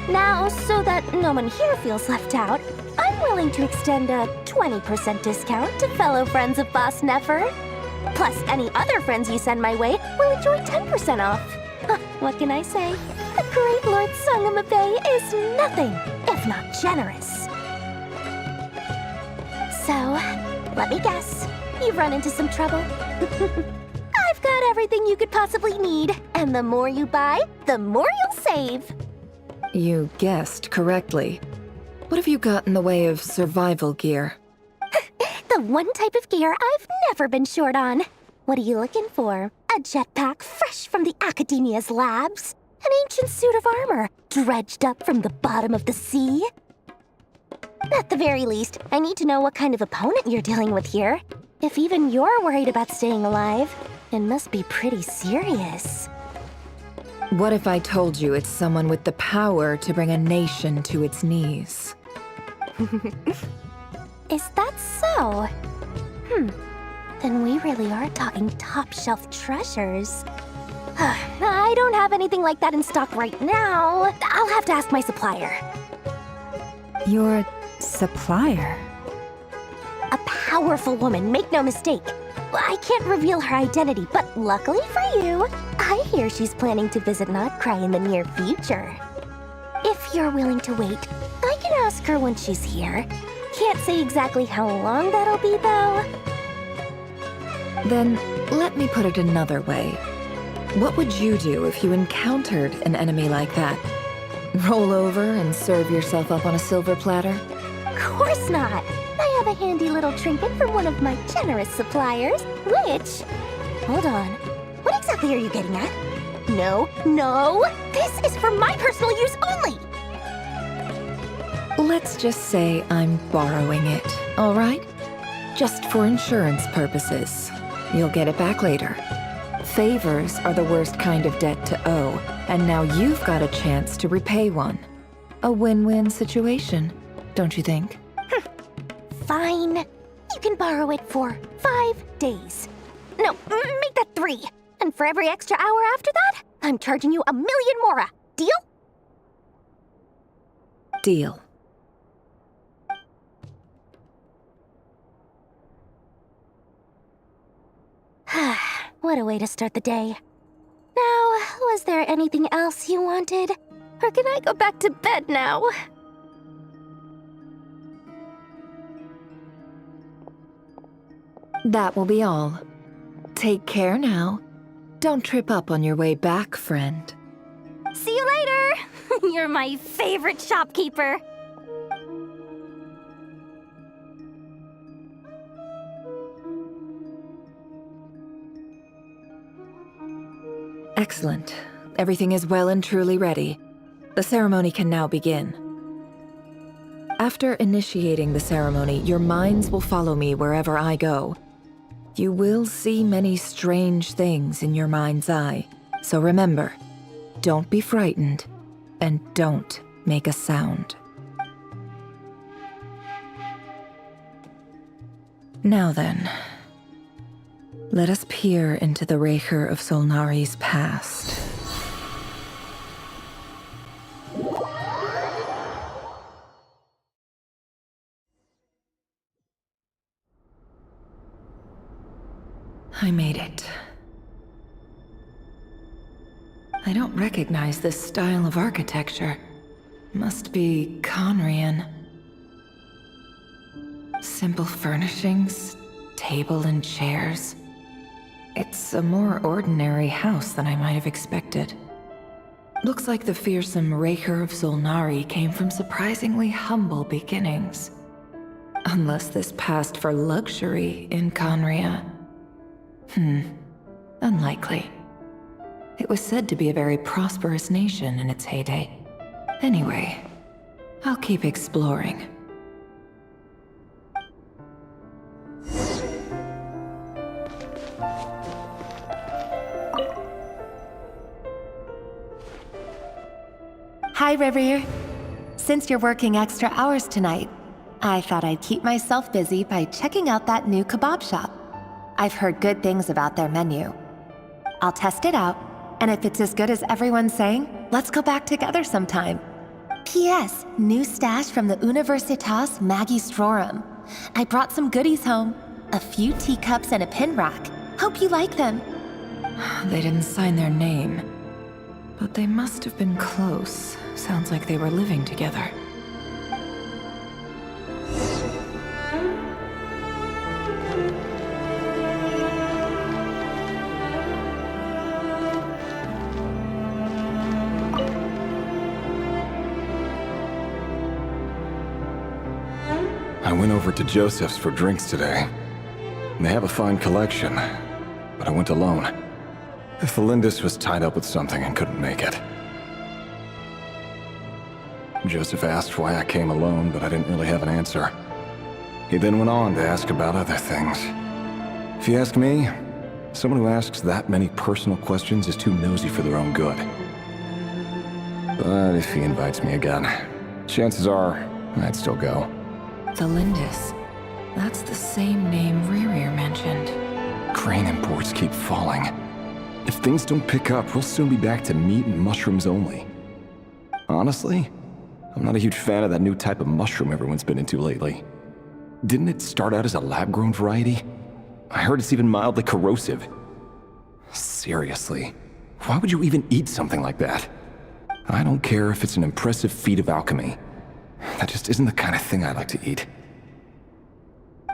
Now, so that no one here feels left out, I'm willing to extend a 20% discount to fellow friends of Boss Nefer. Plus, any other friends you send my way will enjoy 10% off. What can I say? The great Lord Sangama Bay is nothing if not generous. So, let me guess. You've run into some trouble? I've got everything you could possibly need. And the more you buy, the more you'll save. You guessed correctly. What have you got in the way of survival gear? The one type of gear I've never been short on. What are you looking for? A jetpack fresh from the Academia's labs? An ancient suit of armor dredged up from the bottom of the sea? At the very least, I need to know what kind of opponent you're dealing with here. If even you're worried about staying alive, it must be pretty serious. What if I told you it's someone with the power to bring a nation to its knees? Is that so? Then we really are talking top-shelf treasures. I don't have anything like that in stock right now. I'll have to ask my supplier. Your supplier? A powerful woman, make no mistake. I can't reveal her identity, but luckily for you, I hear she's planning to visit Nodcry in the near future. If you're willing to wait, I can ask her when she's here. Can't say exactly how long that'll be, though. Then, let me put it another way. What would you do if you encountered an enemy like that? Roll over and serve yourself up on a silver platter? Of course not! I have a handy little trinket from one of my generous suppliers, which... Hold on. What exactly are you getting at? No, no! This is for my personal use only! Let's just say I'm borrowing it, all right? Just for insurance purposes. You'll get it back later. Favors are the worst kind of debt to owe, and now you've got a chance to repay one. A win-win situation, don't you think? Fine. You can borrow it for 5 days. No, make that 3. And for every extra hour after that, I'm charging you 1,000,000 mora. Deal? Deal. What a way to start the day. Now, was there anything else you wanted? Or can I go back to bed now? That will be all. Take care now. Don't trip up on your way back, friend. See you later! You're my favorite shopkeeper. Excellent. Everything is well and truly ready. The ceremony can now begin. After initiating the ceremony, your minds will follow me wherever I go. You will see many strange things in your mind's eye. So remember, don't be frightened, and don't make a sound. Now then, let us peer into the Raker of Solnari's past. I made it. I don't recognize this style of architecture. Must be Conrian. Simple furnishings, table and chairs. It's a more ordinary house than I might have expected. Looks like the fearsome Raker of Solnari came from surprisingly humble beginnings. Unless this passed for luxury in Conria. Unlikely. It was said to be a very prosperous nation in its heyday. Anyway, I'll keep exploring. Hi, Rivier. Since you're working extra hours tonight, I thought I'd keep myself busy by checking out that new kebab shop. I've heard good things about their menu. I'll test it out, and if it's as good as everyone's saying, let's go back together sometime. P.S. New stash from the Universitas Magistrorum. I brought some goodies home. A few teacups and a pin rack. Hope you like them. They didn't sign their name, but they must have been close. Sounds like they were living together. I went over to Joseph's for drinks today. They have a fine collection, but I went alone. Felindis was tied up with something and couldn't make it. Joseph asked why I came alone, but I didn't really have an answer. He then went on to ask about other things. If you ask me, someone who asks that many personal questions is too nosy for their own good. But if he invites me again, chances are I'd still go. Felindis. That's the same name Rerir mentioned. Grain imports keep falling. If things don't pick up, we'll soon be back to meat and mushrooms only. Honestly, I'm not a huge fan of that new type of mushroom everyone's been into lately. Didn't it start out as a lab-grown variety? I heard it's even mildly corrosive. Seriously, why would you even eat something like that? I don't care if it's an impressive feat of alchemy. That just isn't the kind of thing I like to eat.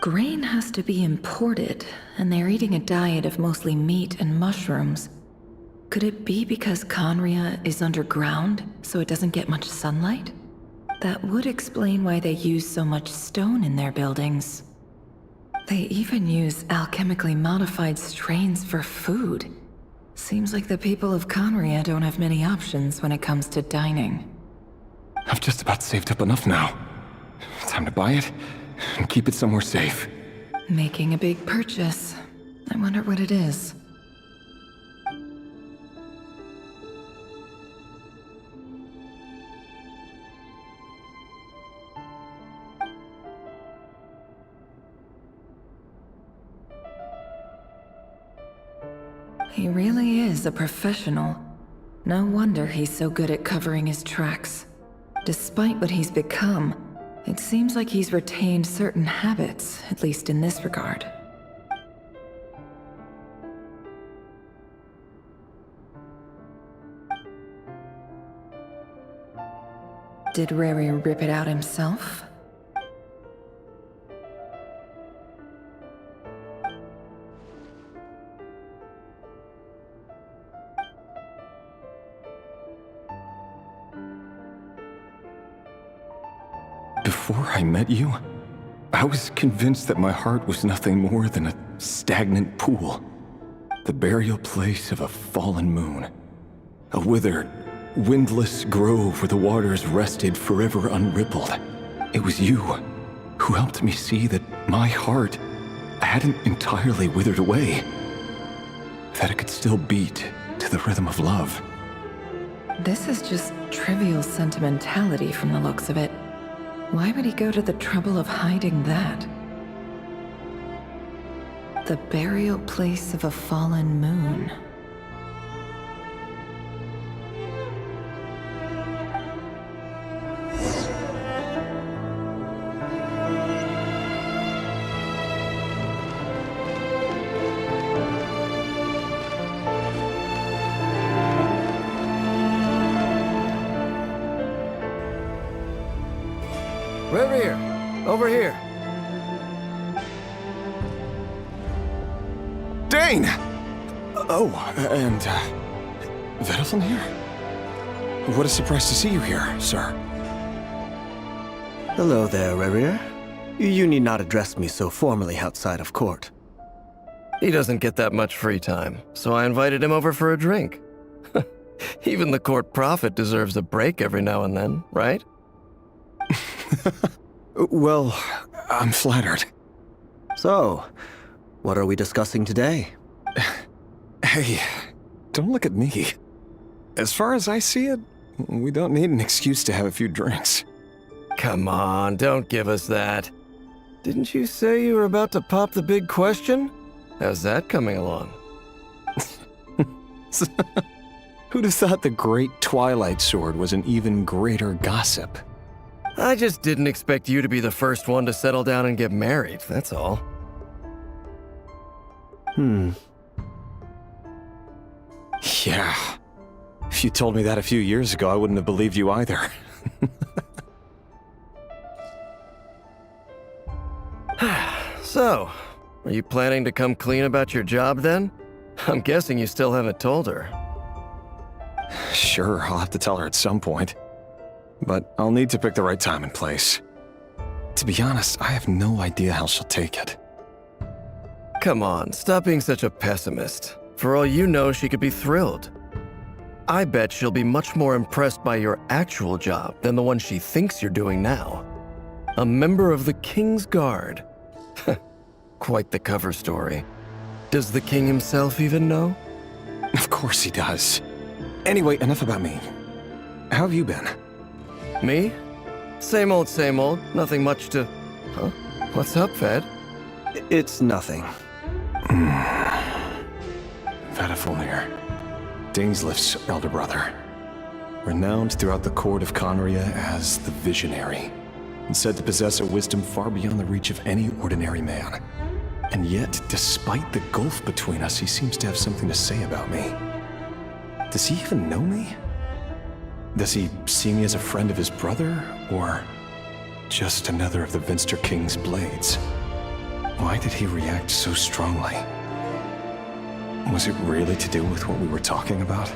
Grain has to be imported, and they're eating a diet of mostly meat and mushrooms. Could it be because Conria is underground, so it doesn't get much sunlight? That would explain why they use so much stone in their buildings. They even use alchemically modified strains for food. Seems like the people of Conria don't have many options when it comes to dining. I've just about saved up enough now. Time to buy it and keep it somewhere safe. Making a big purchase. I wonder what it is. He really is a professional. No wonder he's so good at covering his tracks. Despite what he's become, it seems like he's retained certain habits, at least in this regard. Did Rary rip it out himself? Before I met you, I was convinced that my heart was nothing more than a stagnant pool. The burial place of a fallen moon. A withered, windless grove where the waters rested forever unrippled. It was you who helped me see that my heart hadn't entirely withered away. That it could still beat to the rhythm of love. This is just trivial sentimentality from the looks of it. Why would he go to the trouble of hiding that? The burial place of a fallen moon. Reverie, over here. Dane! Oh, and, Vediflin here? What a surprise to see you here, sir. Hello there, Reverie. You need not address me so formally outside of court. He doesn't get that much free time, so I invited him over for a drink. Even the court prophet deserves a break every now and then, right? Well, I'm flattered. So, what are we discussing today? Hey, don't look at me. As far as I see it, we don't need an excuse to have a few drinks. Come on, don't give us that. Didn't you say you were about to pop the big question? How's that coming along? Who'd have thought the great Twilight Sword was an even greater gossip? I just didn't expect you to be the first one to settle down and get married, that's all. Yeah. If you told me that a few years ago, I wouldn't have believed you either. So, are you planning to come clean about your job then? I'm guessing you still haven't told her. Sure, I'll have to tell her at some point. But I'll need to pick the right time and place. To be honest, I have no idea how she'll take it. Come on, stop being such a pessimist. For all you know, she could be thrilled. I bet she'll be much more impressed by your actual job than the one she thinks you're doing now. A member of the King's Guard. Quite the cover story. Does the king himself even know? Of course he does. Anyway, enough about me. How have you been? Me? Same old, same old. Nothing much to... Huh? What's up, Ved? It's nothing. Vediflin, Dainsleif's elder brother. Renowned throughout the court of Conria as the Visionary, and said to possess a wisdom far beyond the reach of any ordinary man. And yet, despite the gulf between us, he seems to have something to say about me. Does he even know me? Does he see me as a friend of his brother, or just another of the Vinster King's blades? Why did he react so strongly? Was it really to do with what we were talking about?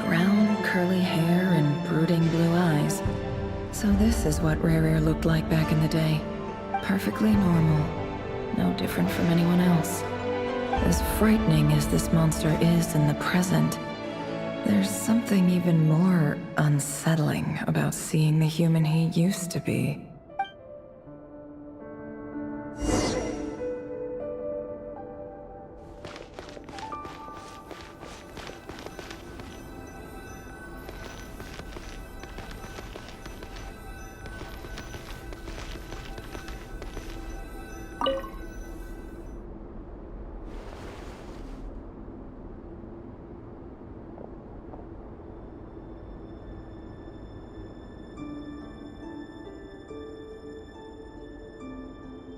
Brown, curly hair and brooding blue eyes. So this is what Rare looked like back in the day. Perfectly normal. No different from anyone else. As frightening as this monster is in the present, there's something even more unsettling about seeing the human he used to be.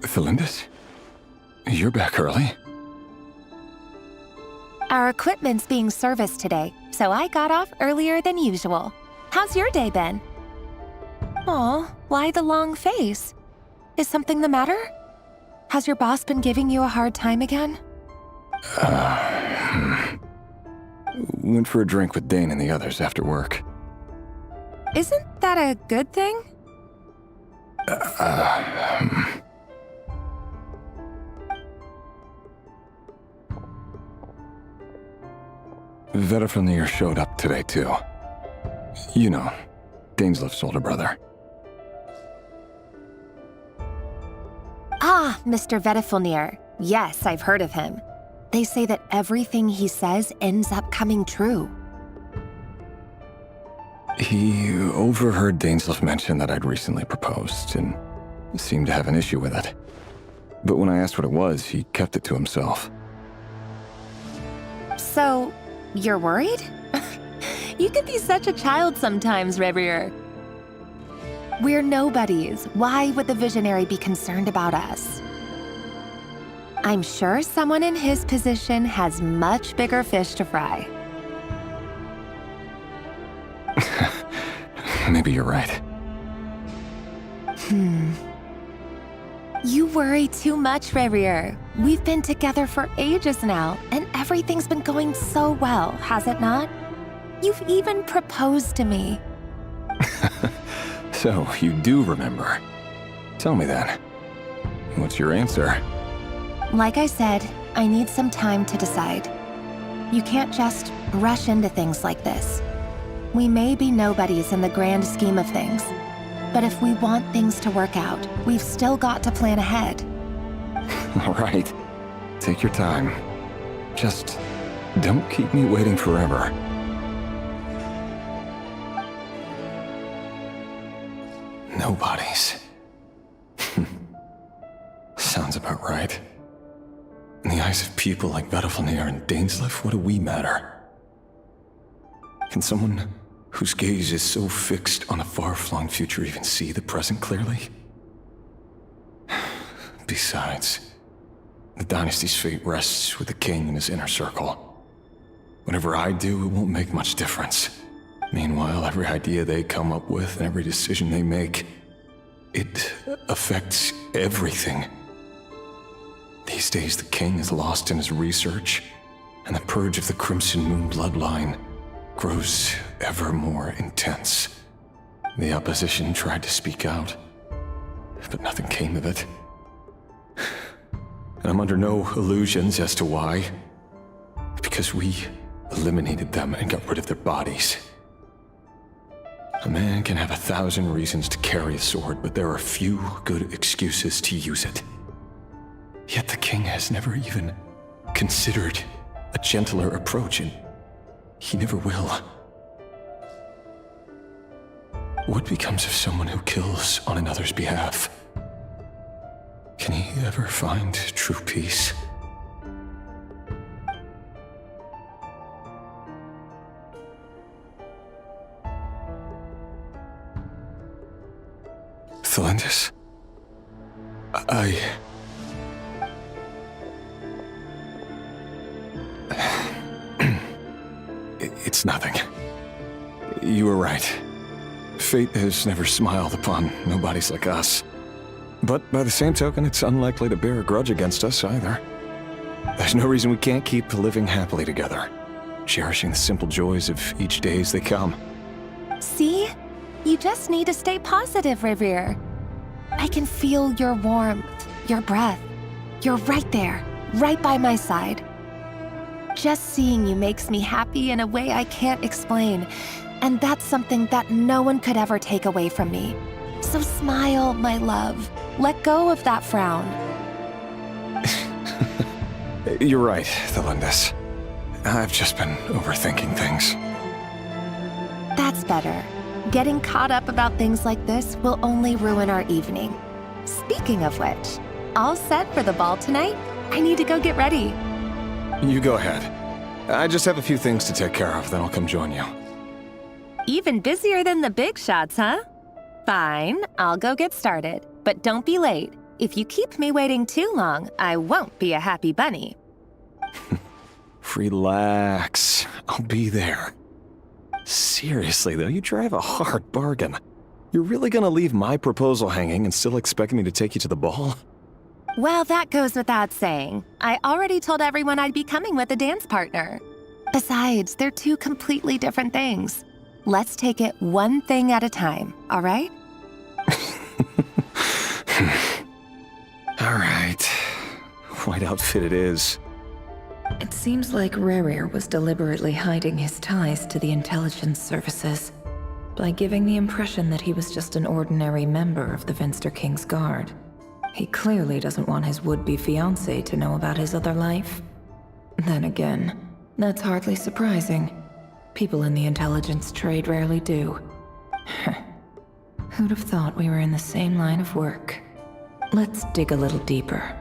Felindis? You're back early? Our equipment's being serviced today, so I got off earlier than usual. How's your day been? Aw, why the long face? Is something the matter? Has your boss been giving you a hard time again? Went for a drink with Dane and the others after work. Isn't that a good thing? Vediflin showed up today, too. You know, Dainsleif's older brother. Ah, Mr. Vediflin. Yes, I've heard of him. They say that everything he says ends up coming true. He overheard Dainsleif mention that I'd recently proposed, and seemed to have an issue with it. But when I asked what it was, he kept it to himself. So, you're worried? You can be such a child sometimes, Reverie. We're nobodies. Why would the Visionary be concerned about us? I'm sure someone in his position has much bigger fish to fry. Maybe you're right. You worry too much, Rerir. We've been together for ages now, and everything's been going so well, has it not? You've even proposed to me. So, you do remember. Tell me then. What's your answer? Like I said, I need some time to decide. You can't just rush into things like this. We may be nobodies in the grand scheme of things, but if we want things to work out, we've still got to plan ahead. All right. Take your time. Just don't keep me waiting forever. Nobodies. Sounds about right. In the eyes of people like Vedalfnir and Dainsleif, what do we matter? Can someone whose gaze is so fixed on a far-flung future even see the present clearly? Besides, the dynasty's fate rests with the king and his inner circle. Whatever I do, it won't make much difference. Meanwhile, every idea they come up with and every decision they make, it affects everything. These days, the king is lost in his research, and the purge of the Crimson Moon bloodline grows ever more intense. The opposition tried to speak out, but nothing came of it. And I'm under no illusions as to why. Because we eliminated them and got rid of their bodies. A man can have 1,000 reasons to carry a sword, but there are few good excuses to use it. Yet the king has never even considered a gentler approach, and he never will. What becomes of someone who kills on another's behalf? Can he ever find true peace? Thelindis? It's nothing. You were right. Fate has never smiled upon nobodies like us. But by the same token, it's unlikely to bear a grudge against us either. There's no reason we can't keep living happily together, cherishing the simple joys of each day as they come. See? You just need to stay positive, Rerir. I can feel your warmth, your breath. You're right there, right by my side. Just seeing you makes me happy in a way I can't explain, and that's something that no one could ever take away from me. So smile, my love. Let go of that frown. You're right, Thelindis. I've just been overthinking things. That's better. Getting caught up about things like this will only ruin our evening. Speaking of which, all set for the ball tonight? I need to go get ready. You go ahead. I just have a few things to take care of, then I'll come join you. Even busier than the big shots, huh? Fine, I'll go get started. But don't be late. If you keep me waiting too long, I won't be a happy bunny. Relax. I'll be there. Seriously, though, you drive a hard bargain. You're really gonna leave my proposal hanging and still expect me to take you to the ball? Well, that goes without saying. I already told everyone I'd be coming with a dance partner. Besides, they're two completely different things. Let's take it one thing at a time, all right? All right. White outfit it is. It seems like Rerir was deliberately hiding his ties to the intelligence services by giving the impression that he was just an ordinary member of the Venster King's Guard. He clearly doesn't want his would-be fiancée to know about his other life. Then again, that's hardly surprising. People in the intelligence trade rarely do. Who'd have thought we were in the same line of work? Let's dig a little deeper.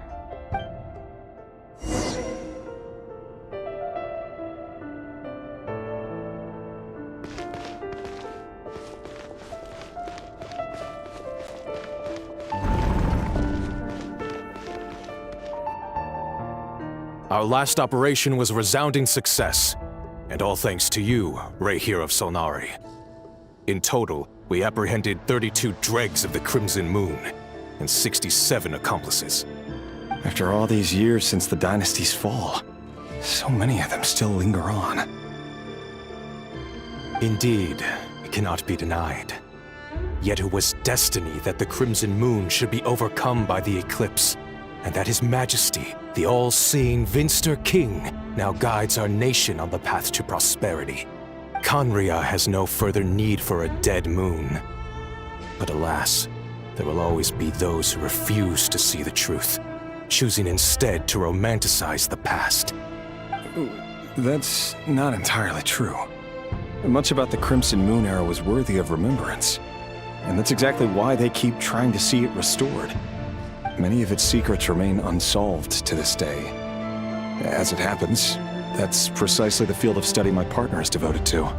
Our last operation was a resounding success, and all thanks to you, Rerir of Solnari. In total, We apprehended 32 dregs of the Crimson Moon and 67 accomplices. After all these years since the dynasty's fall, so many of them still linger on. Indeed, it cannot be denied. Yet it was destiny that the Crimson Moon should be overcome by the eclipse, and that His Majesty, the all-seeing Vinster King, now guides our nation on the path to prosperity. Conria has no further need for a dead moon. But alas, there will always be those who refuse to see the truth, choosing instead to romanticize the past. That's not entirely true. Much about the Crimson Moon era was worthy of remembrance, and that's exactly why they keep trying to see it restored. Many of its secrets remain unsolved to this day. As it happens, that's precisely the field of study my partner is devoted to.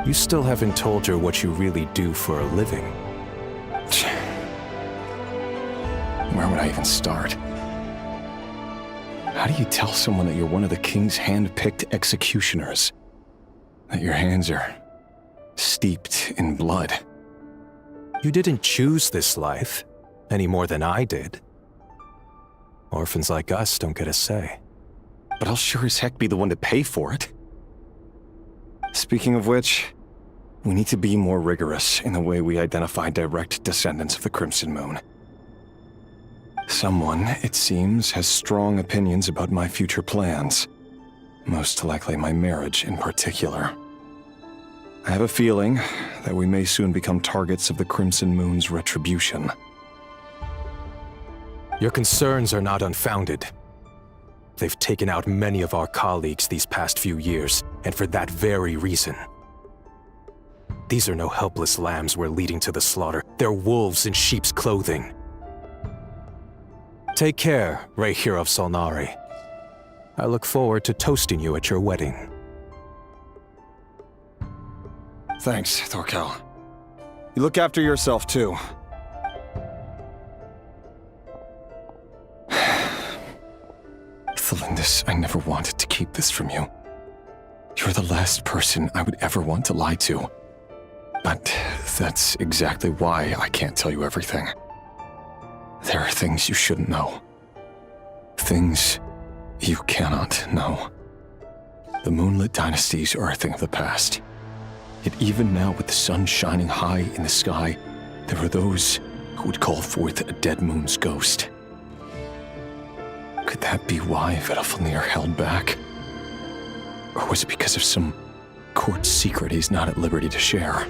You still haven't told her what you really do for a living. Where would I even start? How do you tell someone that you're one of the king's hand-picked executioners? That your hands are steeped in blood? You didn't choose this life, any more than I did. Orphans like us don't get a say. But I'll sure as heck be the one to pay for it. Speaking of which, we need to be more rigorous in the way we identify direct descendants of the Crimson Moon. Someone, it seems, has strong opinions about my future plans. Most likely my marriage in particular. I have a feeling that we may soon become targets of the Crimson Moon's retribution. Your concerns are not unfounded. They've taken out many of our colleagues these past few years, and for that very reason. These are no helpless lambs we're leading to the slaughter. They're wolves in sheep's clothing. Take care, Rayhir of Solnari. I look forward to toasting you at your wedding. Thanks, Thorkel. You look after yourself, too. Thelindis, I never wanted to keep this from you. You're the last person I would ever want to lie to. But that's exactly why I can't tell you everything. There are things you shouldn't know. Things you cannot know. The moonlit dynasties are a thing of the past. Yet even now, with the sun shining high in the sky, there are those who would call forth a dead moon's ghost. Could that be why Vedalfnir held back? Or was it because of some court secret he's not at liberty to share?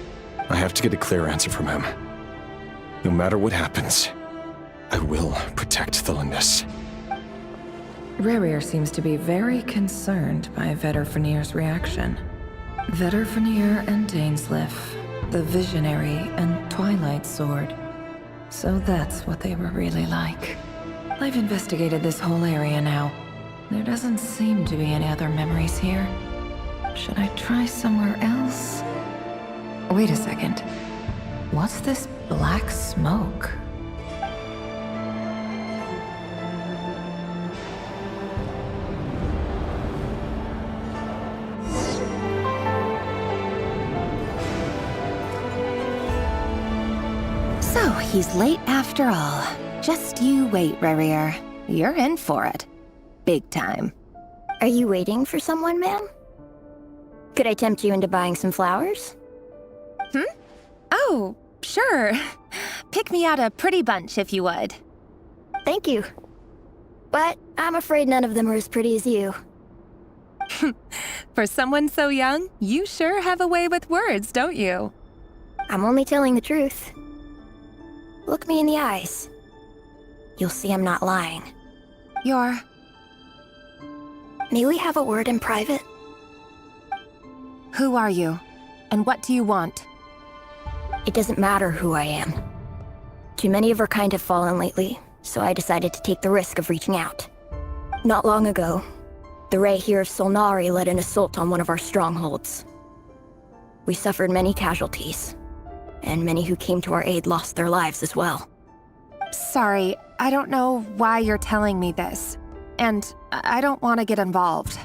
I have to get a clear answer from him. No matter what happens, I will protect Thelindis. Rerir seems to be very concerned by Vedalfnir's reaction. Vedalfnir and Dainsleif, the Visionary and Twilight Sword. So that's what they were really like. I've investigated this whole area now. There doesn't seem to be any other memories here. Should I try somewhere else? Wait a second. What's this black smoke? So, he's late after all. Just you wait, Rerir. You're in for it. Big time. Are you waiting for someone, ma'am? Could I tempt you into buying some flowers? Oh, sure. Pick me out a pretty bunch if you would. Thank you. But I'm afraid none of them are as pretty as you. For someone so young, you sure have a way with words, don't you? I'm only telling the truth. Look me in the eyes. You'll see I'm not lying. You're... May we have a word in private? Who are you? And what do you want? It doesn't matter who I am. Too many of our kind have fallen lately, so I decided to take the risk of reaching out. Not long ago, the Rayhir of Solnari led an assault on one of our strongholds. We suffered many casualties, and many who came to our aid lost their lives as well. Sorry, I don't know why you're telling me this, and I don't want to get involved.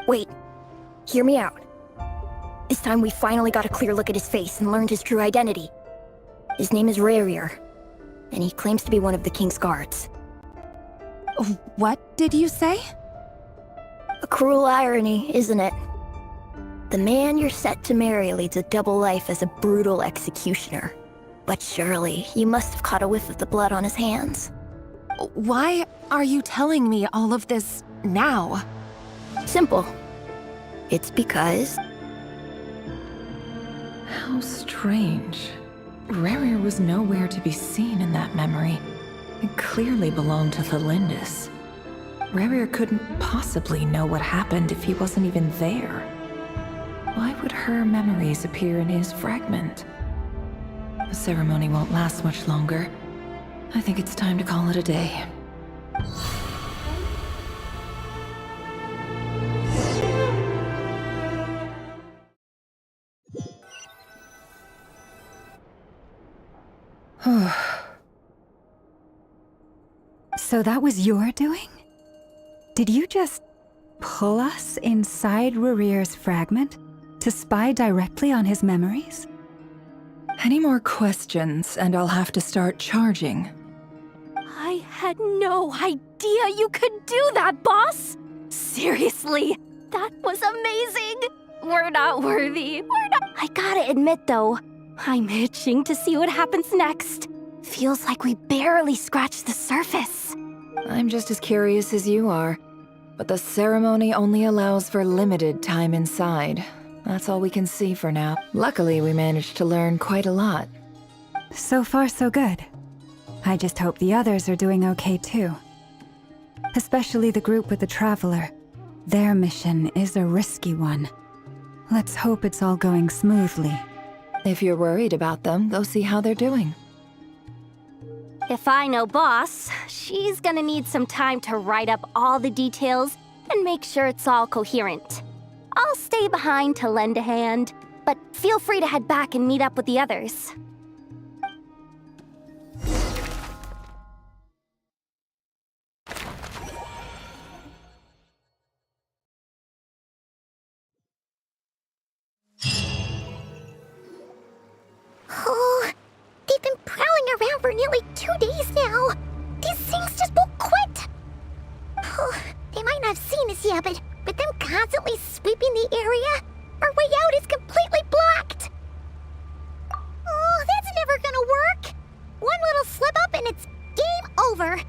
Wait, hear me out. This time we finally got a clear look at his face and learned his true identity. His name is Rarier, and he claims to be one of the King's guards. What did you say? A cruel irony, isn't it? The man you're set to marry leads a double life as a brutal executioner. But surely, you must have caught a whiff of the blood on his hands. Why are you telling me all of this now? Simple. It's because... How strange. Rarier was nowhere to be seen in that memory. It clearly belonged to Lindis. Rarier couldn't possibly know what happened if he wasn't even there. Why would her memories appear in his fragment? The ceremony won't last much longer. I think it's time to call it a day. So that was your doing? Did you just pull us inside Rarier's fragment to spy directly on his memories? Any more questions, and I'll have to start charging. I had no idea you could do that, boss! Seriously, that was amazing! We're not worthy. I gotta admit, though, I'm itching to see what happens next. Feels like we barely scratched the surface. I'm just as curious as you are, but the ceremony only allows for limited time inside. That's all we can see for now. Luckily, we managed to learn quite a lot. So far, so good. I just hope the others are doing okay too. Especially the group with the Traveler. Their mission is a risky one. Let's hope it's all going smoothly. If you're worried about them, go see how they're doing. If I know boss, she's gonna need some time to write up all the details and make sure it's all coherent. I'll stay behind to lend a hand, but feel free to head back and meet up with the others. Oh, they've been prowling around for nearly 2 days now. These things just won't quit. Oh, they might not have seen us yet, but with them constantly sweeping the area, our way out is completely blocked. Oh, that's never gonna work. One little slip up and it's game over.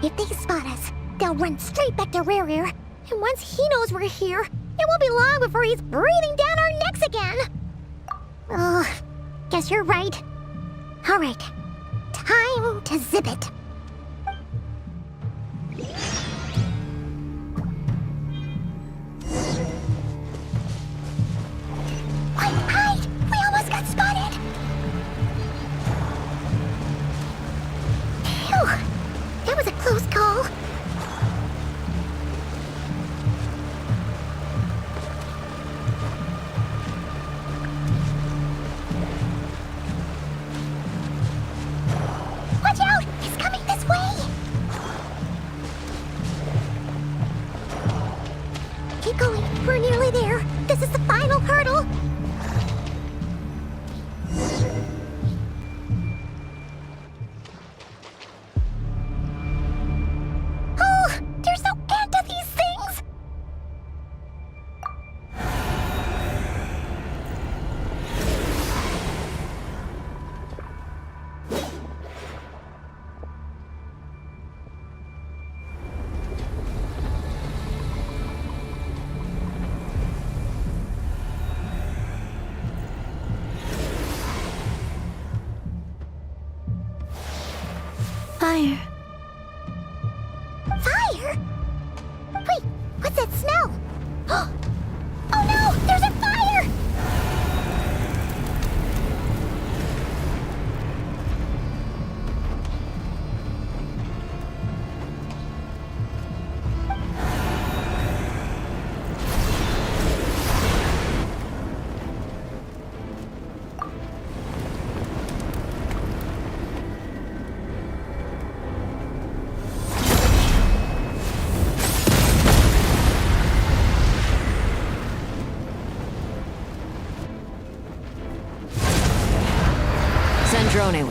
If they spot us, they'll run straight back to Rarier. And once he knows we're here, it won't be long before he's breathing down our necks again. Oh, guess you're right. All right, time to zip it. Hide! We almost got spotted! Phew! That was a close call. Watch out! He's coming this way! Keep going. We're nearly there. This is the final hurdle. Oh, there's no end to these things! Fire. Fire? Wait, what's that smell? Oh no, there's a fire!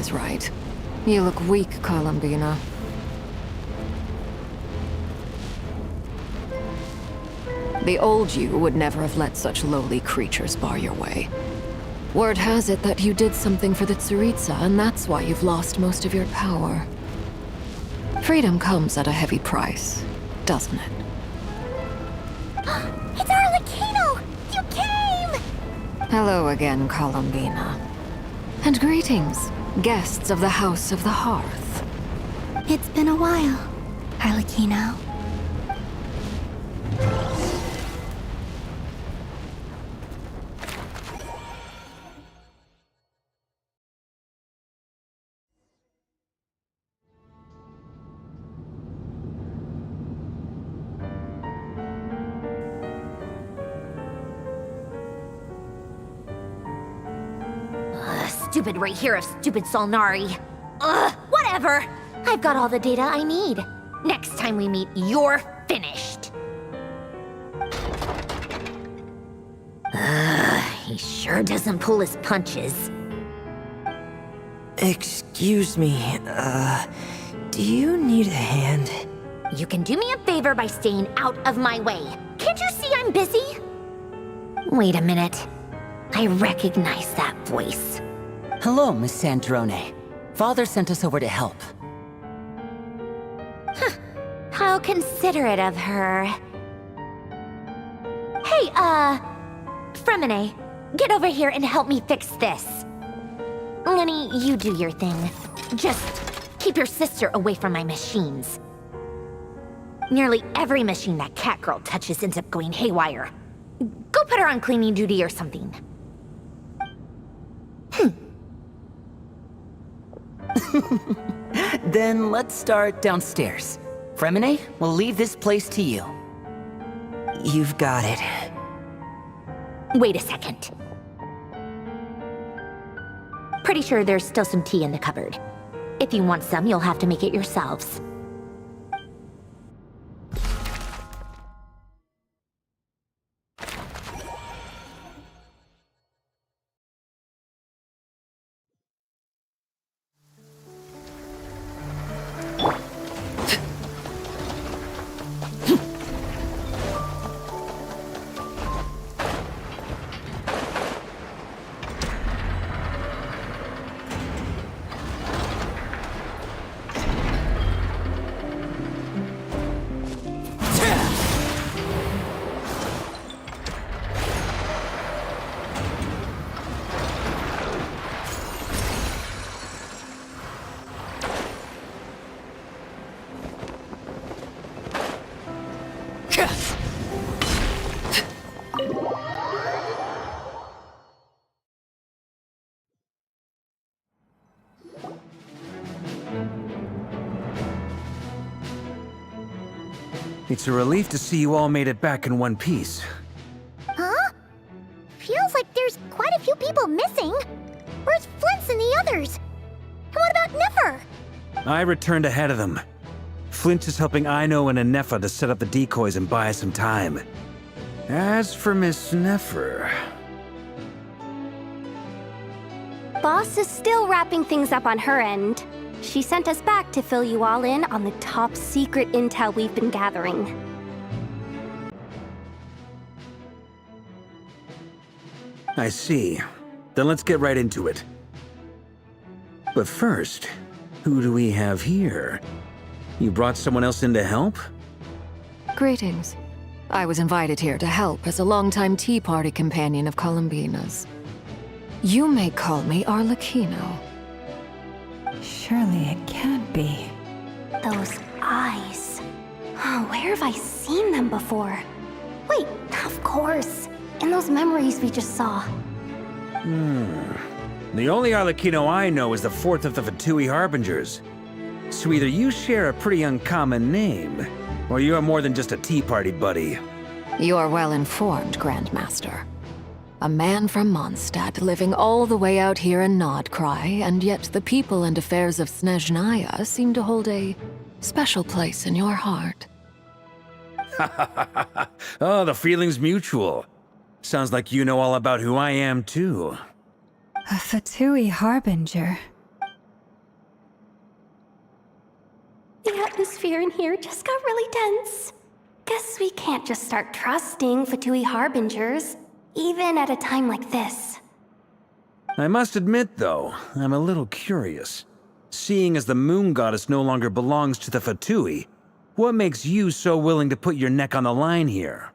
is right. You look weak, Columbina. The old you would never have let such lowly creatures bar your way. Word has it that you did something for the Tsaritsa, and that's why you've lost most of your power. Freedom comes at a heavy price, doesn't it? It's Arlecchino! You came! Hello again, Columbina. And greetings, guests of the House of the Hearth. It's been a while, Arlecchino. Stupid right here of stupid Solnari. Ugh, whatever. I've got all the data I need. Next time we meet, you're finished. He sure doesn't pull his punches. Excuse me, do you need a hand? You can do me a favor by staying out of my way. Can't you see I'm busy? Wait a minute. I recognize that voice. Hello, Miss Sandrone. Father sent us over to help. How considerate of her. Hey, Fremine, get over here and help me fix this. Lenny, you do your thing. Just keep your sister away from my machines. Nearly every machine that cat girl touches ends up going haywire. Go put her on cleaning duty or something. Then let's start downstairs. Fremine, we'll leave this place to you. You've got it. Wait a second. Pretty sure there's still some tea in the cupboard. If you want some, you'll have to make it yourselves. It's a relief to see you all made it back in one piece. Huh? Feels like there's quite a few people missing. Where's Flint's and the others? And what about Nefer? I returned ahead of them. Flint is helping Aino and Anefa to set up the decoys and buy us some time. As for Miss Nefer... Boss is still wrapping things up on her end. She sent us back to fill you all in on the top secret intel we've been gathering. I see. Then let's get right into it. But first, who do we have here? You brought someone else in to help? Greetings. I was invited here to help as a longtime Tea Party companion of Columbina's. You may call me Arlecchino. Surely it can't be. Those eyes. Oh, where have I seen them before? Wait, of course. In those memories we just saw. The only Arlecchino I know is the fourth of the Fatui Harbingers. So either you share a pretty uncommon name, or you're more than just a Tea Party buddy. You're well informed, Grandmaster. A man from Mondstadt living all the way out here in Nodcry, and yet the people and affairs of Snezhnaya seem to hold a special place in your heart. Oh, the feeling's mutual. Sounds like you know all about who I am, too. A Fatui Harbinger. atmosphere in here just got really tense. Guess we can't just start trusting Fatui Harbingers, even at a time like this. I must admit, though, I'm a little curious. Seeing as the moon goddess no longer belongs to the Fatui, what makes you so willing to put your neck on the line here?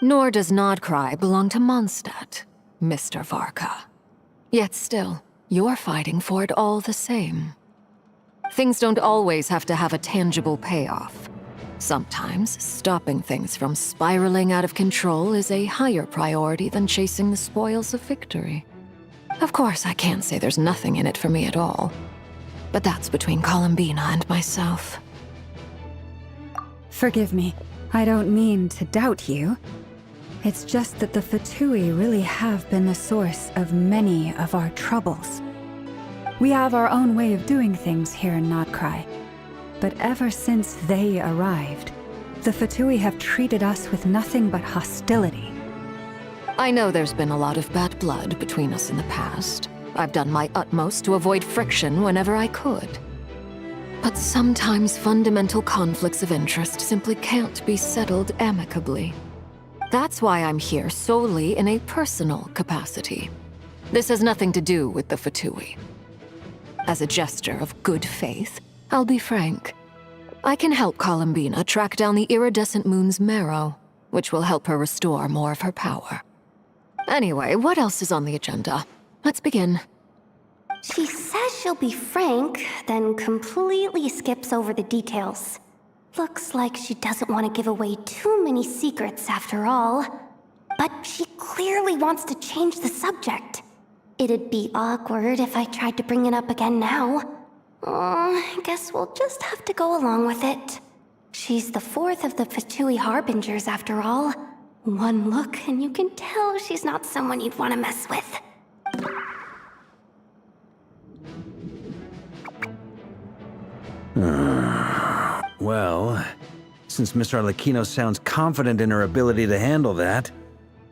Nor does Nodcry belong to Mondstadt, Mr. Varka. Yet still, you're fighting for it all the same. Things don't always have to have a tangible payoff. Sometimes, stopping things from spiraling out of control is a higher priority than chasing the spoils of victory. Of course, I can't say there's nothing in it for me at all. But that's between Columbina and myself. Forgive me. I don't mean to doubt you. It's just that the Fatui really have been the source of many of our troubles. We have our own way of doing things here in Nodcry. But ever since they arrived, the Fatui have treated us with nothing but hostility. I know there's been a lot of bad blood between us in the past. I've done my utmost to avoid friction whenever I could. But sometimes fundamental conflicts of interest simply can't be settled amicably. That's why I'm here solely in a personal capacity. This has nothing to do with the Fatui. As a gesture of good faith, I'll be frank. I can help Columbina track down the iridescent moon's marrow, which will help her restore more of her power. Anyway, what else is on the agenda? Let's begin. She says she'll be frank, then completely skips over the details. Looks like she doesn't want to give away too many secrets after all. But she clearly wants to change the subject. It'd be awkward if I tried to bring it up again now. I guess we'll just have to go along with it. She's the fourth of the Fatui Harbingers after all. One look and you can tell she's not someone you'd want to mess with. Well, since Miss Arlecchino sounds confident in her ability to handle that,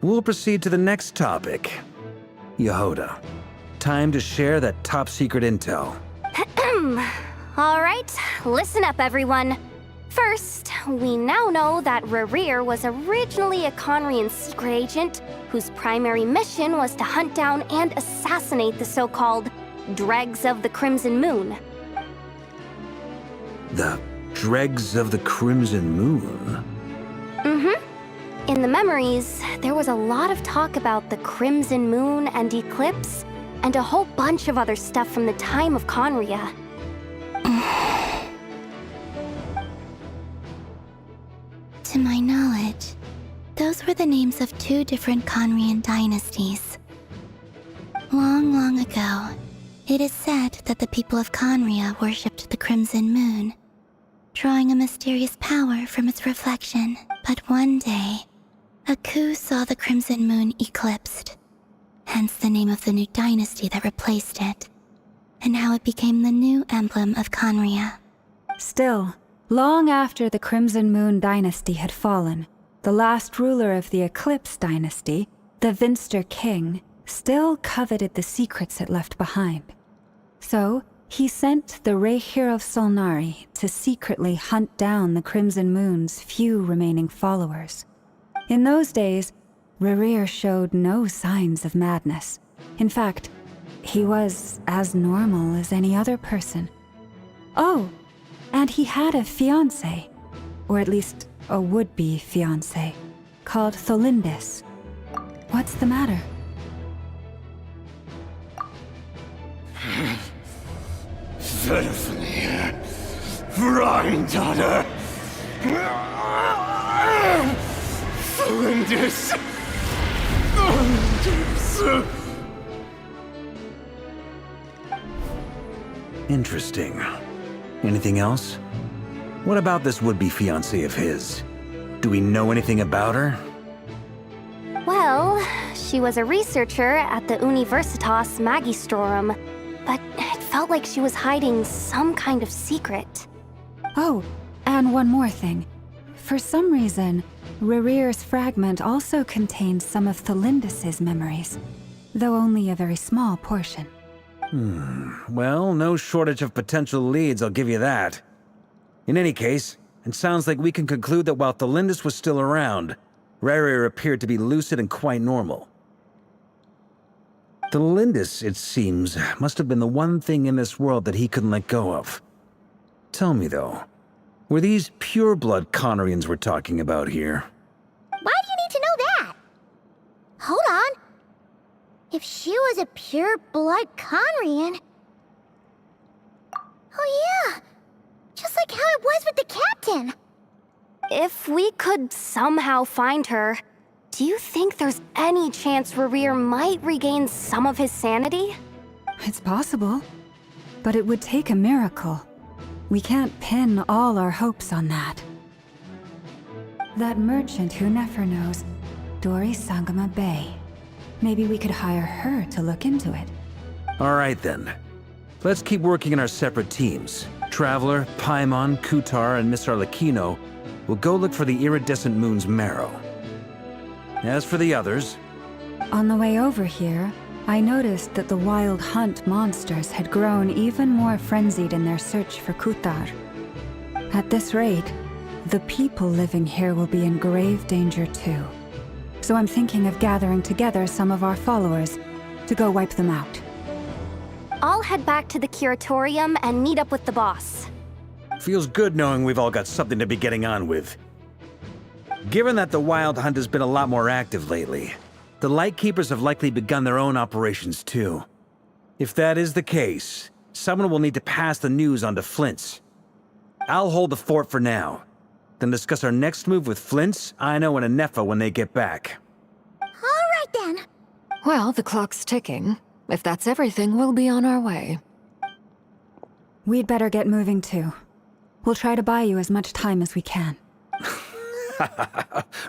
we'll proceed to the next topic. Yehoda, time to share that top-secret intel. Alright, listen up everyone. First, we now know that Rerir was originally a Conrian secret agent whose primary mission was to hunt down and assassinate the so-called Dregs of the Crimson Moon. The Dregs of the Crimson Moon? Mm-hmm. In the memories, there was a lot of talk about the Crimson Moon and Eclipse, and a whole bunch of other stuff from the time of Conria. To my knowledge, those were the names of two different Conrian dynasties. Long, long ago, it is said that the people of Conria worshipped the Crimson Moon, drawing a mysterious power from its reflection. But one day, a coup saw the Crimson Moon eclipsed, hence the name of the new dynasty that replaced it, and how it became the new emblem of Conria. Still, long after the Crimson Moon dynasty had fallen, the last ruler of the Eclipse dynasty, the Vinster King, still coveted the secrets it left behind. So, he sent the Rehir of Solnari to secretly hunt down the Crimson Moon's few remaining followers. In those days, Rerir showed no signs of madness. In fact, he was as normal as any other person. Oh, and he had a fiancé, or at least a would-be fiancé, called Tholindis. What's the matter? Stephanie, granddaughter, Tholindis. Interesting. Anything else? What about this would-be fiancé of his? Do we know anything about her? Well, she was a researcher at the Universitas Magistrorum, but it felt like she was hiding some kind of secret. Oh, and one more thing. For some reason, Rerir's fragment also contained some of Tholindis' memories, though only a very small portion. Well, no shortage of potential leads, I'll give you that. In any case, it sounds like we can conclude that while Thelindis was still around, Rerir appeared to be lucid and quite normal. Thelindis, it seems, must have been the one thing in this world that he couldn't let go of. Tell me, though, were these pure-blood Conorians we're talking about here? Why do you need to know that? Hold on. If she was a pure-blood Conorian... Oh yeah, just like how it was with the captain. If we could somehow find her, do you think there's any chance Rerir might regain some of his sanity? It's possible, but it would take a miracle. We can't pin all our hopes on that. That merchant who Nefer knows, Dori Sangama Bay. Maybe we could hire her to look into it. All right, then. Let's keep working in our separate teams. Traveler, Paimon, Kutar, and Miss Arlecchino will go look for the iridescent moon's marrow. As for the others... On the way over here, I noticed that the wild hunt monsters had grown even more frenzied in their search for Kutar. At this rate, the people living here will be in grave danger too. So I'm thinking of gathering together some of our followers to go wipe them out. I'll head back to the curatorium and meet up with the boss. Feels good knowing we've all got something to be getting on with. Given that the Wild Hunt has been a lot more active lately, the Lightkeepers have likely begun their own operations too. If that is the case, someone will need to pass the news on to Flint's. I'll hold the fort for now, then discuss our next move with Flint's, Aino, and Anefa when they get back. All right then. Well, the clock's ticking. If that's everything, we'll be on our way. We'd better get moving too. We'll try to buy you as much time as we can.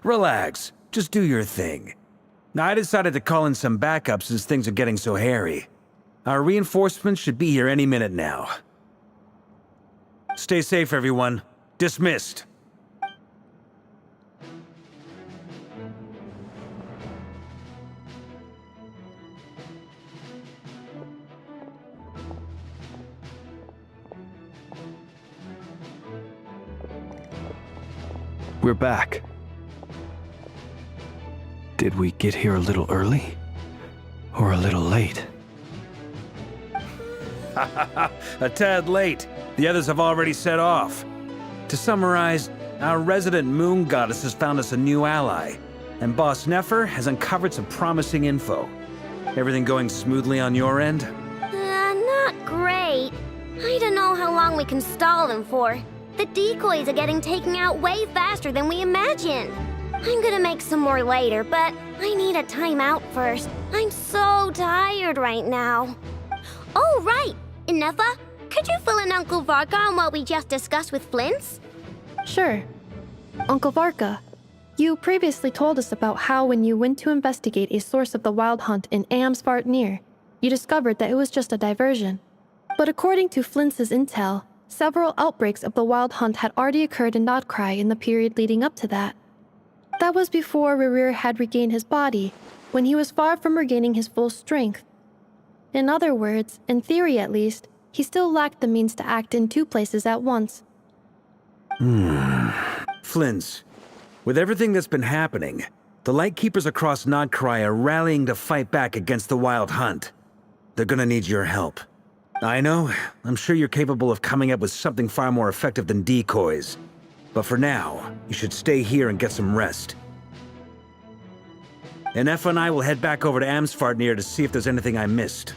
Relax. Just do your thing. I decided to call in some backup since things are getting so hairy. Our reinforcements should be here any minute now. Stay safe, everyone. Dismissed. We're back. Did we get here a little early? Or a little late? A tad late. The others have already set off. To summarize, our resident moon goddess has found us a new ally, and Boss Nefer has uncovered some promising info. Everything going smoothly on your end? Not great. I don't know how long we can stall them for. The decoys are getting taken out way faster than we imagined. I'm gonna make some more later, but I need a timeout first. I'm so tired right now. Oh, right! Inefa, could you fill in Uncle Varka on what we just discussed with Flint's? Sure. Uncle Varka, you previously told us about how when you went to investigate a source of the Wild Hunt in Amsvartnir, you discovered that it was just a diversion. But according to Flint's intel, several outbreaks of the Wild Hunt had already occurred in Nodcry in the period leading up to that. That was before Rerir had regained his body, when he was far from regaining his full strength. In other words, in theory at least, he still lacked the means to act in two places at once. Flint's, with everything that's been happening, the Lightkeepers across Nodcry are rallying to fight back against the Wild Hunt. They're gonna need your help. I know, I'm sure you're capable of coming up with something far more effective than decoys. But for now, you should stay here and get some rest. Anefa and I will head back over to Amsvartnir to see if there's anything I missed.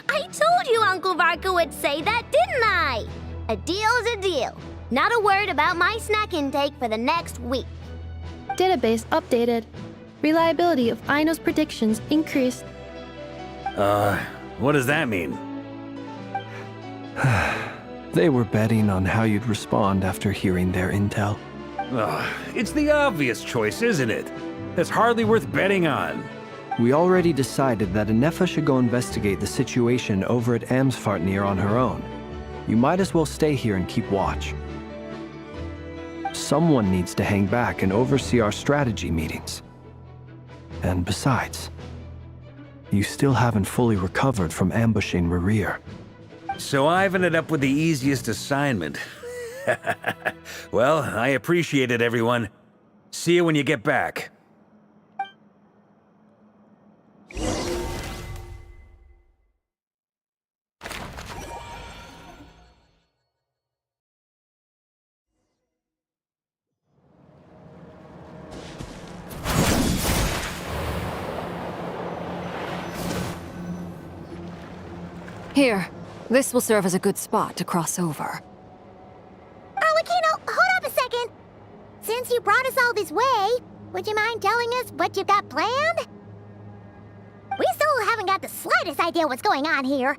I told you Uncle Varka would say that, didn't I? A deal's a deal. Not a word about my snack intake for the next week. Database updated. Reliability of Aino's predictions increased. What does that mean? They were betting on how you'd respond after hearing their intel. It's the obvious choice, isn't it? That's hardly worth betting on. We already decided that Anefa should go investigate the situation over at Amsvartnir on her own. You might as well stay here and keep watch. Someone needs to hang back and oversee our strategy meetings. And besides, you still haven't fully recovered from ambushing Rerir. So I've ended up with the easiest assignment. Well, I appreciate it, everyone. See you when you get back. Here, this will serve as a good spot to cross over. Arlecchino, hold up a second! Since you brought us all this way, would you mind telling us what you've got planned? We still haven't got the slightest idea what's going on here. And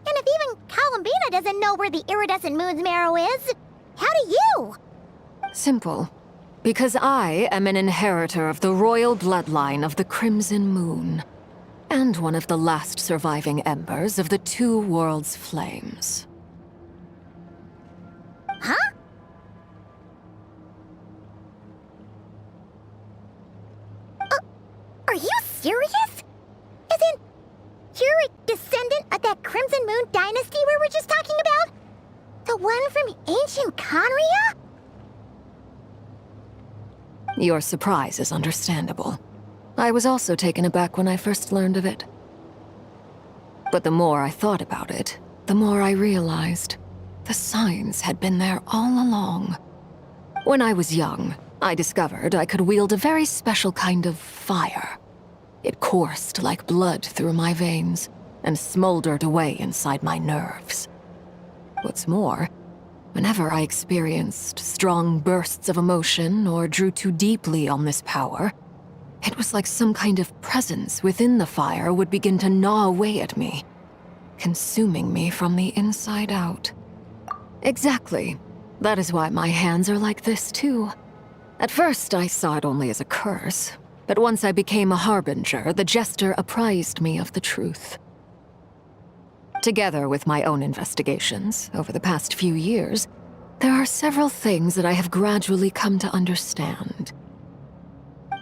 if even Columbina doesn't know where the iridescent moon's marrow is, how do you? Simple. Because I am an inheritor of the royal bloodline of the Crimson Moon, and one of the last surviving embers of the Two Worlds' flames. Huh? Are you serious? Isn't you're a descendant of that Crimson Moon dynasty we were just talking about? The one from ancient Conria? Your surprise is understandable. I was also taken aback when I first learned of it. But the more I thought about it, the more I realized the signs had been there all along. When I was young, I discovered I could wield a very special kind of fire. It coursed like blood through my veins and smoldered away inside my nerves. What's more, whenever I experienced strong bursts of emotion or drew too deeply on this power, it was like some kind of presence within the fire would begin to gnaw away at me, consuming me from the inside out. Exactly. That is why my hands are like this, too. At first, I saw it only as a curse, but once I became a harbinger, the jester apprised me of the truth. Together with my own investigations, over the past few years, there are several things that I have gradually come to understand.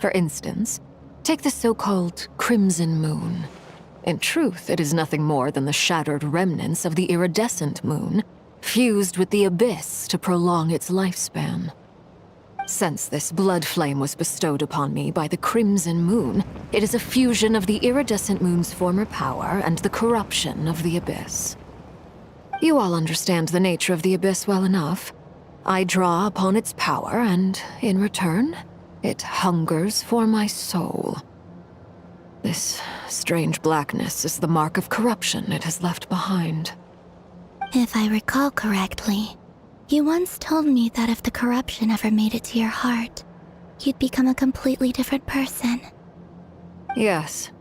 For instance, take the so-called Crimson Moon. In truth, it is nothing more than the shattered remnants of the iridescent moon, fused with the abyss to prolong its lifespan. Since this blood flame was bestowed upon me by the Crimson Moon, it is a fusion of the iridescent moon's former power and the corruption of the abyss. You all understand the nature of the abyss well enough. I draw upon its power, and in return, it hungers for my soul. This strange blackness is the mark of corruption it has left behind. If I recall correctly, you once told me that if the corruption ever made it to your heart, you'd become a completely different person. Yes,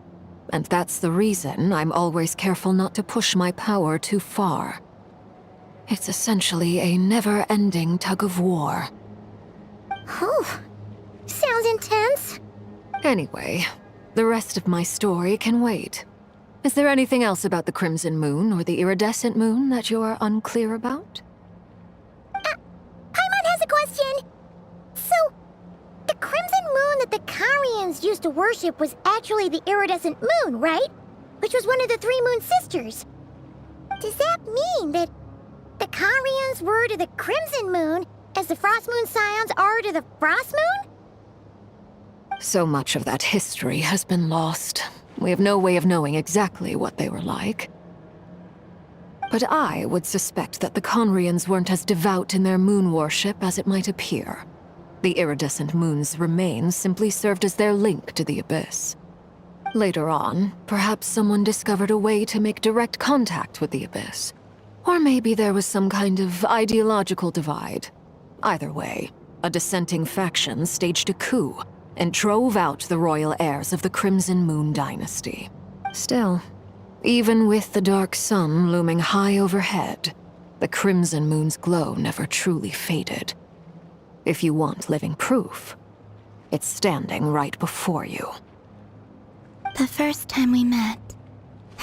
and that's the reason I'm always careful not to push my power too far. It's essentially a never-ending tug-of-war. Whew. Sounds intense. Anyway, the rest of my story can wait. Is there anything else about the Crimson Moon or the Iridescent Moon that you're unclear about? Paimon has a question. So, the Crimson Moon that the Carians used to worship was actually the Iridescent Moon, right? Which was one of the three Moon Sisters. Does that mean that the Carians were to the Crimson Moon as the Frost Moon Scions are to the Frost Moon? So much of that history has been lost. We have no way of knowing exactly what they were like. But I would suspect that the Conrians weren't as devout in their moon worship as it might appear. The iridescent moon's remains simply served as their link to the abyss. Later on, perhaps someone discovered a way to make direct contact with the abyss. Or maybe there was some kind of ideological divide. Either way, a dissenting faction staged a coup and drove out the royal heirs of the Crimson Moon dynasty. Still, even with the dark sun looming high overhead, the Crimson Moon's glow never truly faded. If you want living proof, it's standing right before you. The first time we met,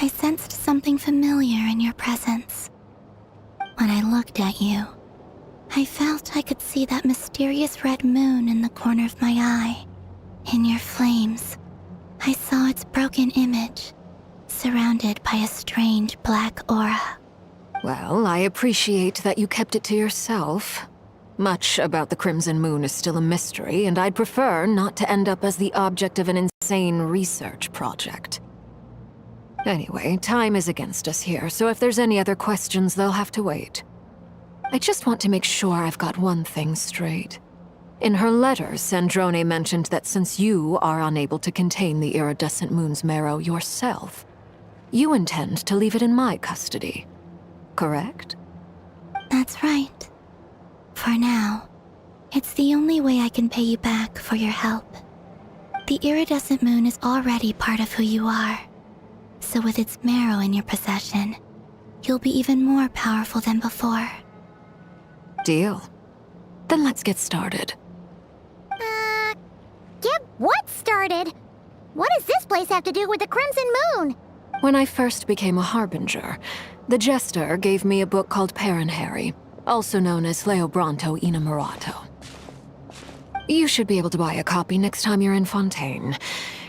I sensed something familiar in your presence. When I looked at you, I felt I could see that mysterious red moon in the corner of my eye. In your flames, I saw its broken image, surrounded by a strange black aura. Well, I appreciate that you kept it to yourself. Much about the Crimson Moon is still a mystery, and I'd prefer not to end up as the object of an insane research project. Anyway, time is against us here, so if there's any other questions, they'll have to wait. I just want to make sure I've got one thing straight. In her letter, Sandrone mentioned that since you are unable to contain the iridescent moon's marrow yourself, you intend to leave it in my custody. Correct? That's right. For now, it's the only way I can pay you back for your help. The iridescent moon is already part of who you are. So with its marrow in your possession, you'll be even more powerful than before. Deal. Then let's get started. Get what started? What does this place have to do with the Crimson Moon? When I first became a Harbinger, the Jester gave me a book called Paranhari, also known as Leobranto Inamorato. You should be able to buy a copy next time you're in Fontaine.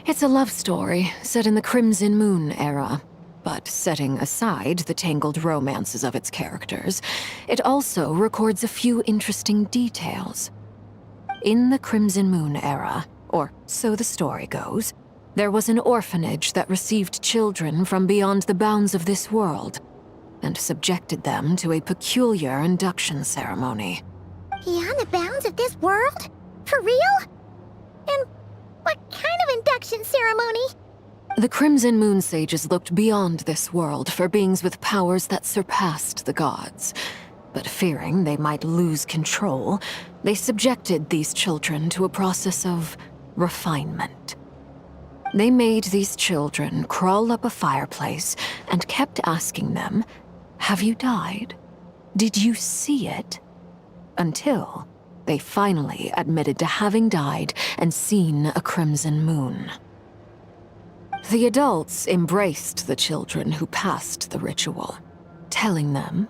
It's a love story set in the Crimson Moon era, but setting aside the tangled romances of its characters, it also records a few interesting details. In the Crimson Moon era, or so the story goes, there was an orphanage that received children from beyond the bounds of this world, and subjected them to a peculiar induction ceremony. Beyond the bounds of this world? For real? And what kind of induction ceremony? The Crimson Moon sages looked beyond this world for beings with powers that surpassed the gods. But fearing they might lose control, they subjected these children to a process of refinement. They made these children crawl up a fireplace and kept asking them, "Have you died? Did you see it?" Until they finally admitted to having died and seen a crimson moon. The adults embraced the children who passed the ritual, telling them,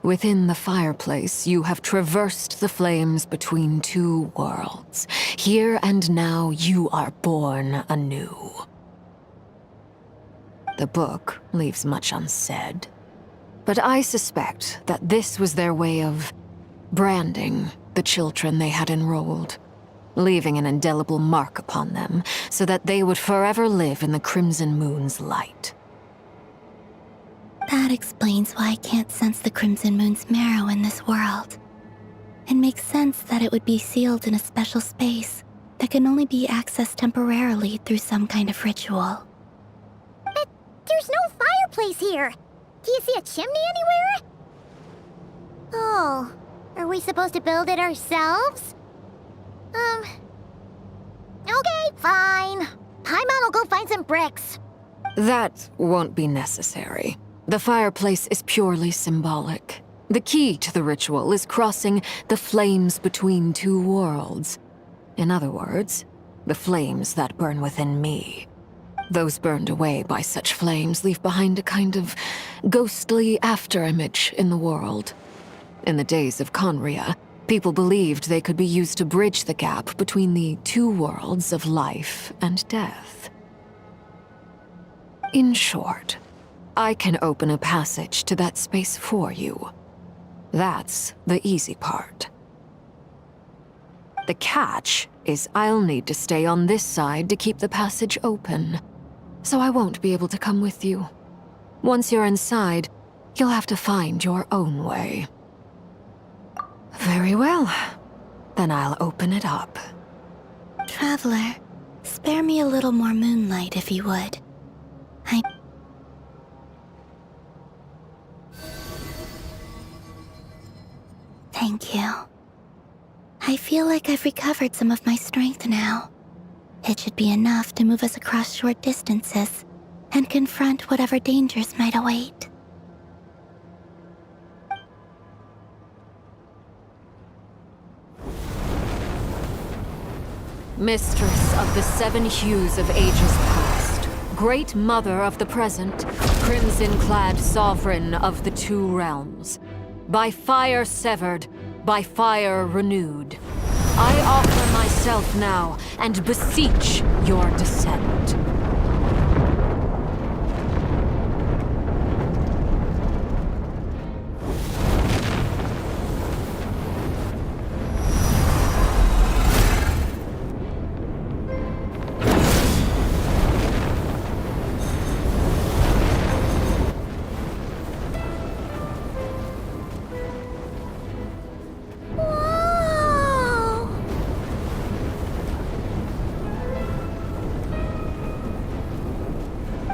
"Within the fireplace, you have traversed the flames between two worlds. Here and now, you are born anew." The book leaves much unsaid, but I suspect that this was their way of branding the children they had enrolled, leaving an indelible mark upon them so that they would forever live in the Crimson Moon's light. That explains why I can't sense the Crimson Moon's marrow in this world. It makes sense that it would be sealed in a special space that can only be accessed temporarily through some kind of ritual. But there's no fireplace here. Do you see a chimney anywhere? Oh, are we supposed to build it ourselves? Okay, fine. Paimon will go find some bricks. That won't be necessary. The fireplace is purely symbolic. The key to the ritual is crossing the flames between two worlds. In other words, the flames that burn within me. Those burned away by such flames leave behind a kind of ghostly afterimage in the world. In the days of Conria, people believed they could be used to bridge the gap between the two worlds of life and death. In short, I can open a passage to that space for you. That's the easy part. The catch is I'll need to stay on this side to keep the passage open, so I won't be able to come with you. Once you're inside, you'll have to find your own way. Very well. Then I'll open it up. Traveler, spare me a little more moonlight if you would. Thank you. I feel like I've recovered some of my strength now. It should be enough to move us across short distances and confront whatever dangers might await. Mistress of the seven hues of ages past, great mother of the present, crimson-clad sovereign of the two realms, by fire severed, by fire renewed, I offer myself now and beseech your descent.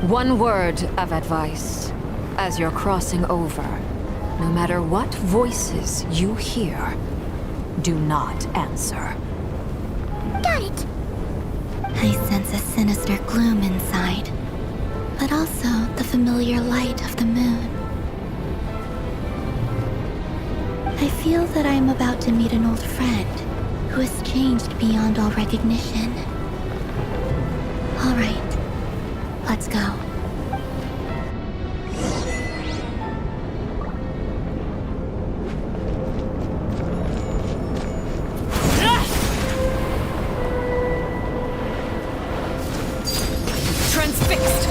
One word of advice. As you're crossing over, no matter what voices you hear, do not answer. Got it. I sense a sinister gloom inside, but also the familiar light of the moon. I feel that I am about to meet an old friend who has changed beyond all recognition. All right, let's go. Transfixed!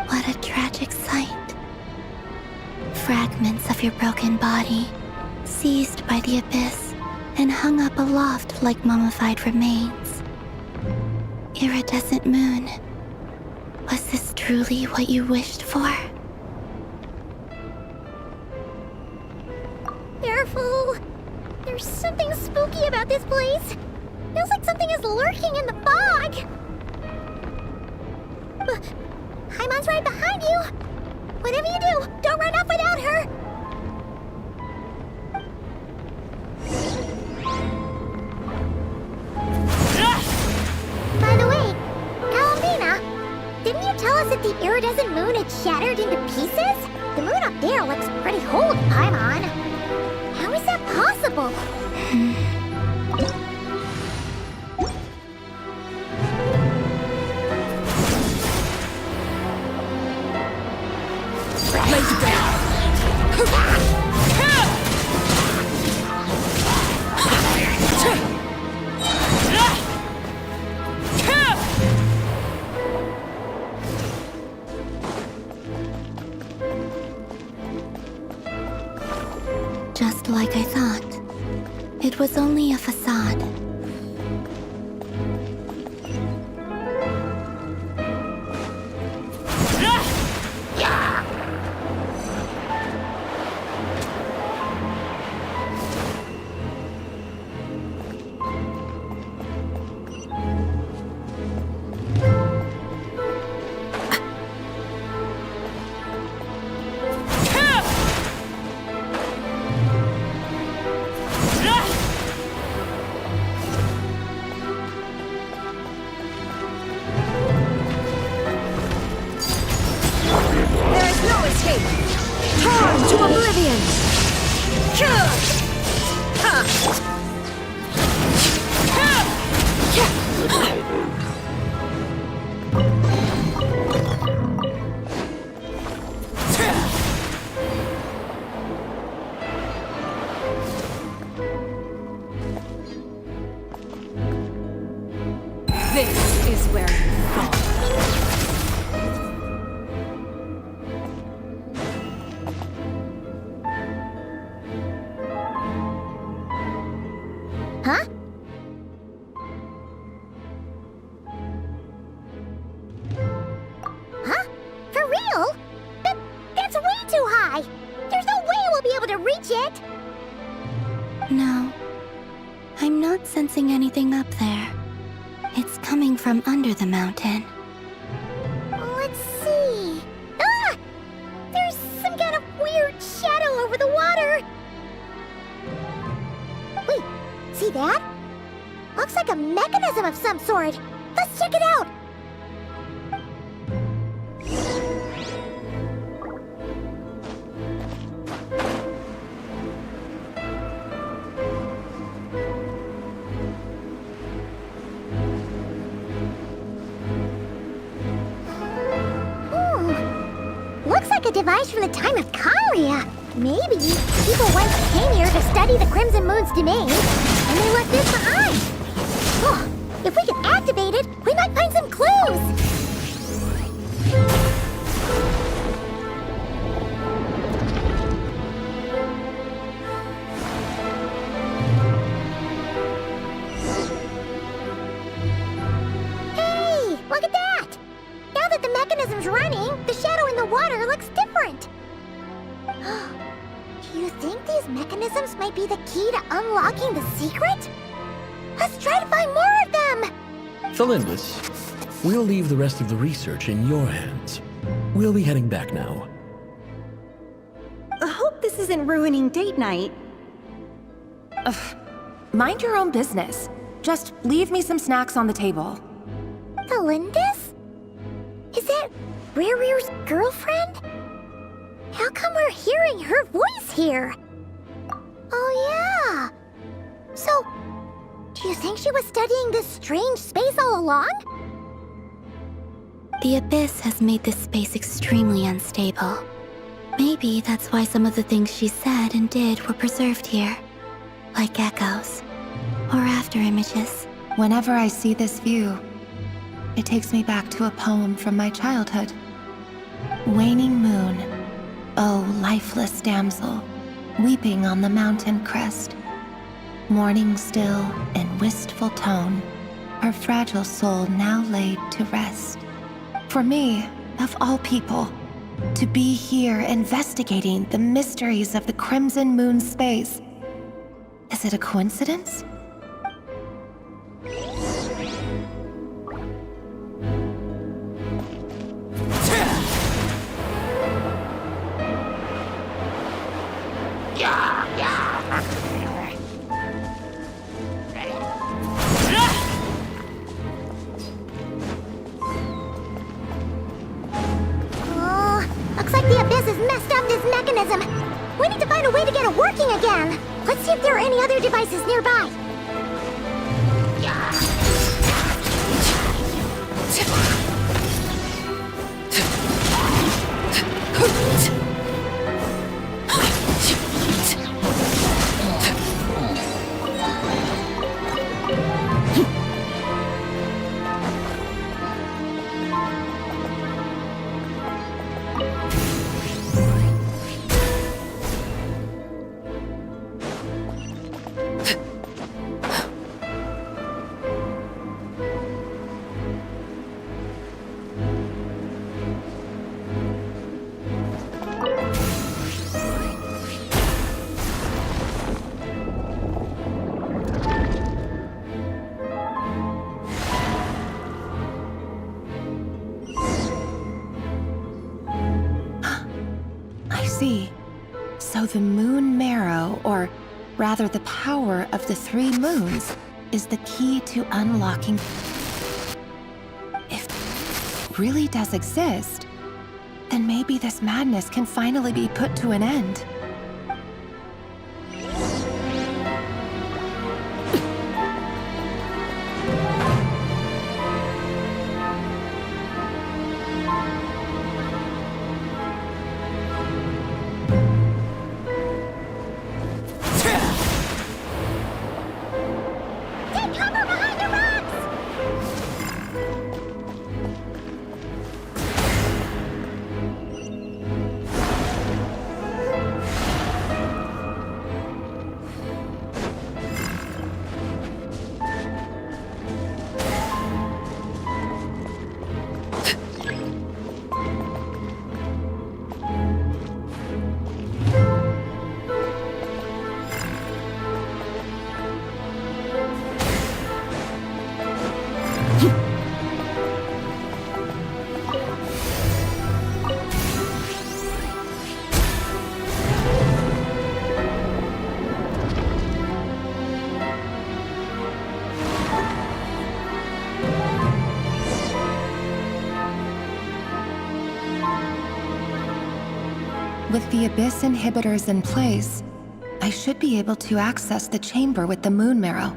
What a tragic sight. Fragments of your broken body, seized by the abyss and hung up aloft like mummified remains. Iridescent moon, was this truly what you wished for? Careful! There's something spooky about this place. Feels like something is lurking in the fog. Paimon's right behind you. Whatever you do, don't run off without her. By the way, Almina, didn't you tell us that the iridescent moon had shattered into pieces? The moon up there looks pretty whole, Paimon. How is that possible? Just like I thought. It was only a facade. This is where you fall. Huh? touch it! No. I'm not sensing anything up there. It's coming from under the mountain. Let's see... Ah! There's some kind of weird shadow over the water! Wait, see that? Looks like a mechanism of some sort. Let's check it out! Looks like a device from the time of Kalia. Maybe people once came here to study the Crimson Moon's domain, and they left this behind. Oh, if we can activate it, we might find some clues. Hey, look at that! Now that the mechanism's running, the shadow in the water looks different. Do you think these mechanisms might be the key to unlocking the secret? Let's try to find more of them! Felindus, we'll leave the rest of the research in your hands. We'll be heading back now. I hope this isn't ruining date night. Ugh. Mind your own business. Just leave me some snacks on the table. Felindus? Is that Rere's girlfriend? How come we're hearing her voice here? Oh yeah! So, do you think she was studying this strange space all along? The Abyss has made this space extremely unstable. Maybe that's why some of the things she said and did were preserved here. Like echoes. Or after images. Whenever I see this view, it takes me back to a poem from my childhood. Waning moon, oh lifeless damsel, weeping on the mountain crest. Mourning still in wistful tone, her fragile soul now laid to rest. For me, of all people, to be here investigating the mysteries of the Crimson Moon space. Is it a coincidence? Looks like the Abyss has messed up this mechanism. We need to find a way to get it working again. Let's see if there are any other devices nearby. So the moon marrow, or rather the power of the 3 moons, is the key to unlocking... If it really does exist, then maybe this madness can finally be put to an end. With the Abyss inhibitors in place, I should be able to access the chamber with the moon marrow.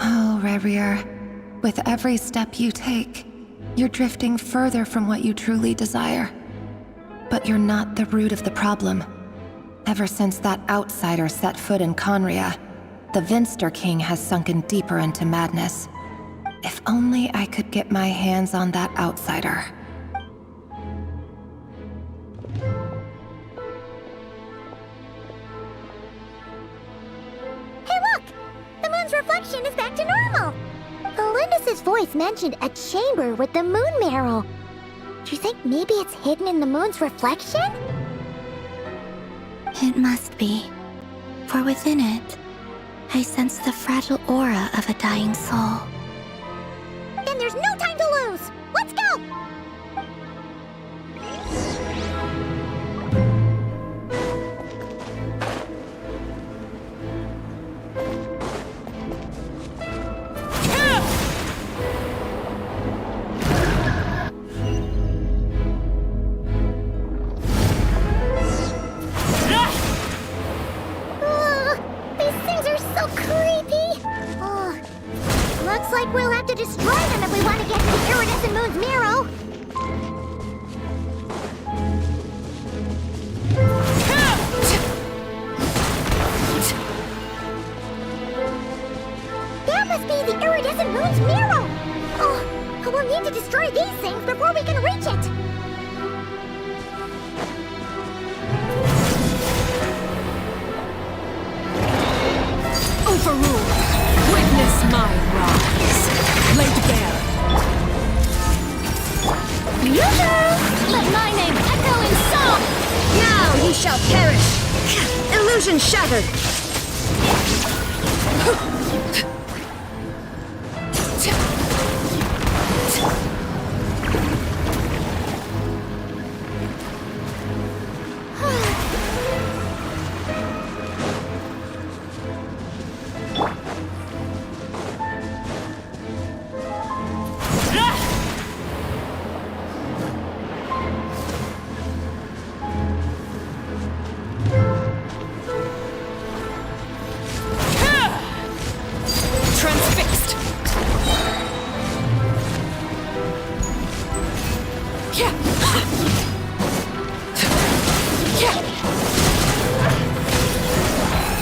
Oh, Rerir, with every step you take, you're drifting further from what you truly desire. But you're not the root of the problem. Ever since that outsider set foot in Conria, the Vinster King has sunken deeper into madness. If only I could get my hands on that outsider. Hey look! The moon's reflection is back to normal! Elendis' voice mentioned a chamber with the moon marrow. Do you think maybe it's hidden in the moon's reflection? It must be. For within it, I sense the fragile aura of a dying soul. Then there's no time to lose! Let's go! Looks like we'll have to destroy them if we want to get to the iridescent moon's marrow. That must be the iridescent moon's marrow! Oh, we'll need to destroy these things before we can reach it! Overruled! Witness my rise! Laid bare! Let my name echo in song! Now ye shall perish! Illusion shattered! Transfixed!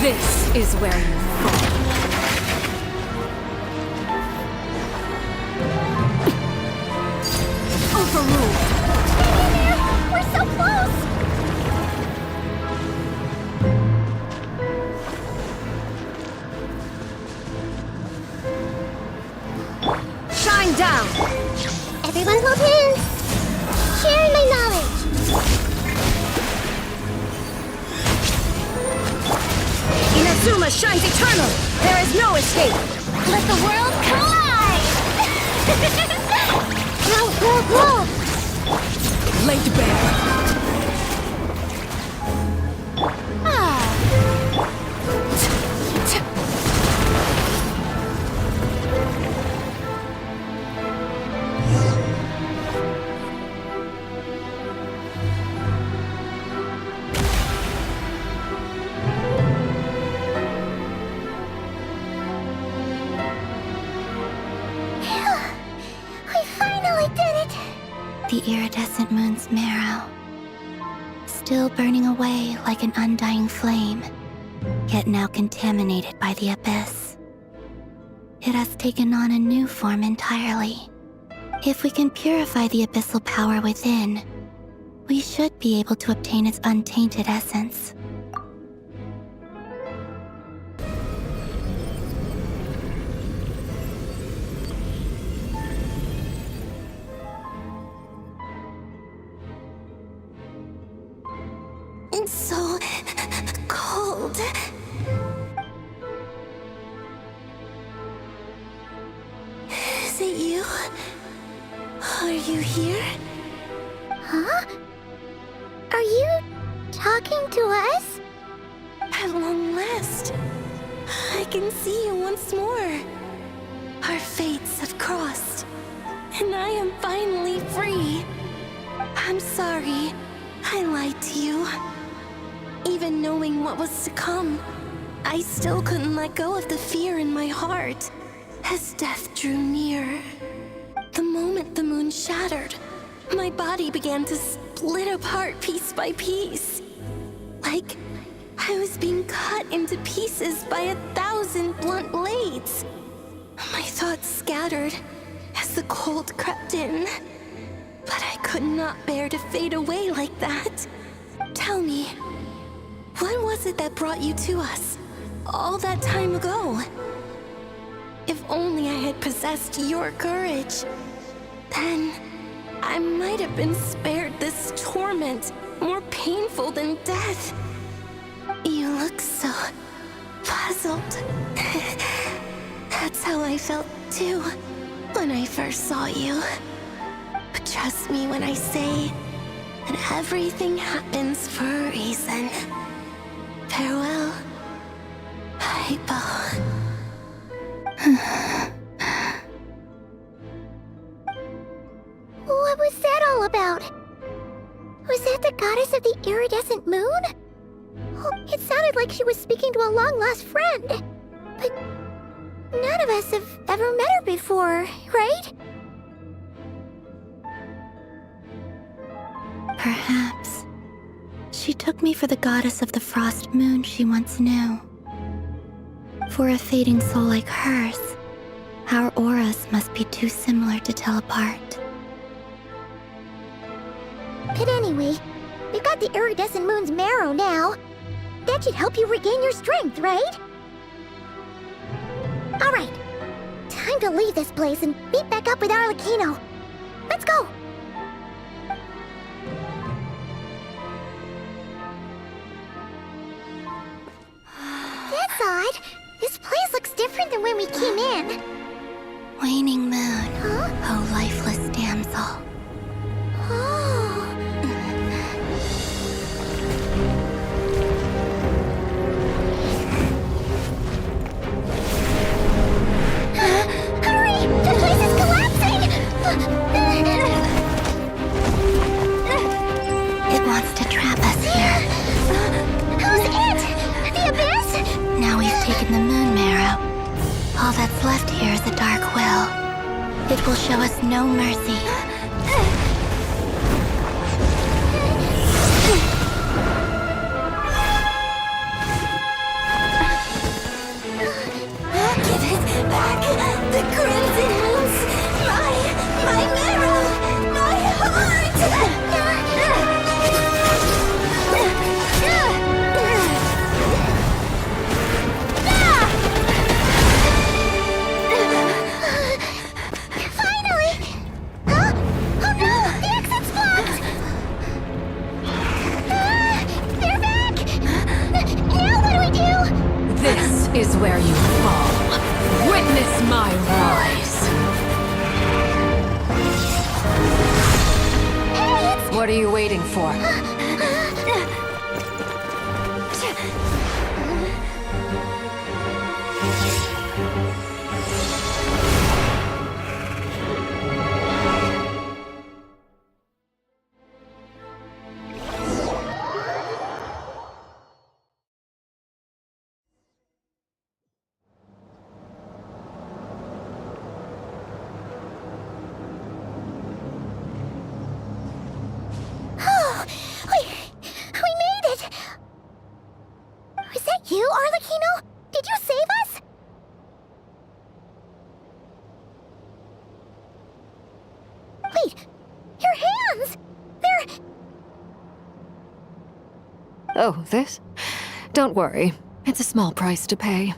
This is where you fall. Overruled! We're so close! Shine down! Everyone hold hands! Sharing my knowledge! Inazuma shines eternal! There is no escape! Let the world collide! Go! Laid bare! The iridescent moon's marrow, still burning away like an undying flame, yet now contaminated by the abyss. It has taken on a new form entirely. If we can purify the abyssal power within, we should be able to obtain its untainted essence. It's so cold. Is it you? Are you here? Huh? Are you talking to us? At long last, I can see you once more. Our fates have crossed, and I am finally free. I'm sorry. I lied to you. Even knowing what was to come, I still couldn't let go of the fear in my heart as death drew near. The moment the moon shattered, my body began to split apart piece by piece. Like I was being cut into pieces by 1,000 blunt blades. My thoughts scattered as the cold crept in. But I could not bear to fade away like that. Tell me, what was it that brought you to us all that time ago? If only I had possessed your courage, then I might have been spared this torment more painful than death. You look so puzzled. That's how I felt too when I first saw you. But trust me when I say that everything happens for a reason. Farewell, Hypo. What was that all about? Was that the goddess of the iridescent moon? Oh, it sounded like she was speaking to a long-lost friend. But none of us have ever met her before, right? Perhaps she took me for the goddess of the frost moon she once knew. For a fading soul like hers, our auras must be too similar to tell apart. But anyway, we've got the iridescent moon's marrow now. That should help you regain your strength, right? Alright, time to leave this place and meet back up with Arlecchino. Let's go! That's odd. This place looks different than when we came in. Waning moon, oh lifeless damsel. Hurry! The place is collapsing! It wants to trap us here. Who's it? The Abyss? Now we've taken the moon marrow. All that's left here is a dark will. It will show us no mercy. Give it back! The crimson moons! My marrow! My heart! Finally! Huh? Oh no! The exit's blocked! They're back! Now what do we do? This is where you fall. Witness my rise. What are you waiting for? We made it! Was that you, Arlecchino? Did you save us? Wait, your hands! They're... Oh, this? Don't worry. It's a small price to pay.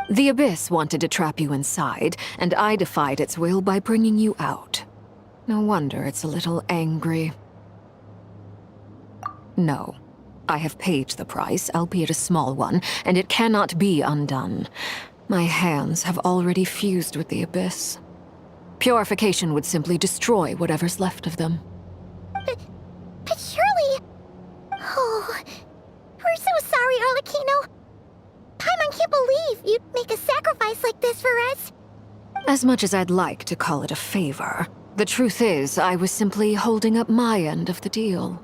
The Abyss wanted to trap you inside, and I defied its will by bringing you out. No wonder it's a little angry. No. I have paid the price, albeit a small one, and it cannot be undone. My hands have already fused with the Abyss. Purification would simply destroy whatever's left of them. But surely... Oh... We're so sorry, Arlecchino. Paimon can't believe you'd make a sacrifice like this for us. As much as I'd like to call it a favor, The truth is, I was simply holding up my end of the deal.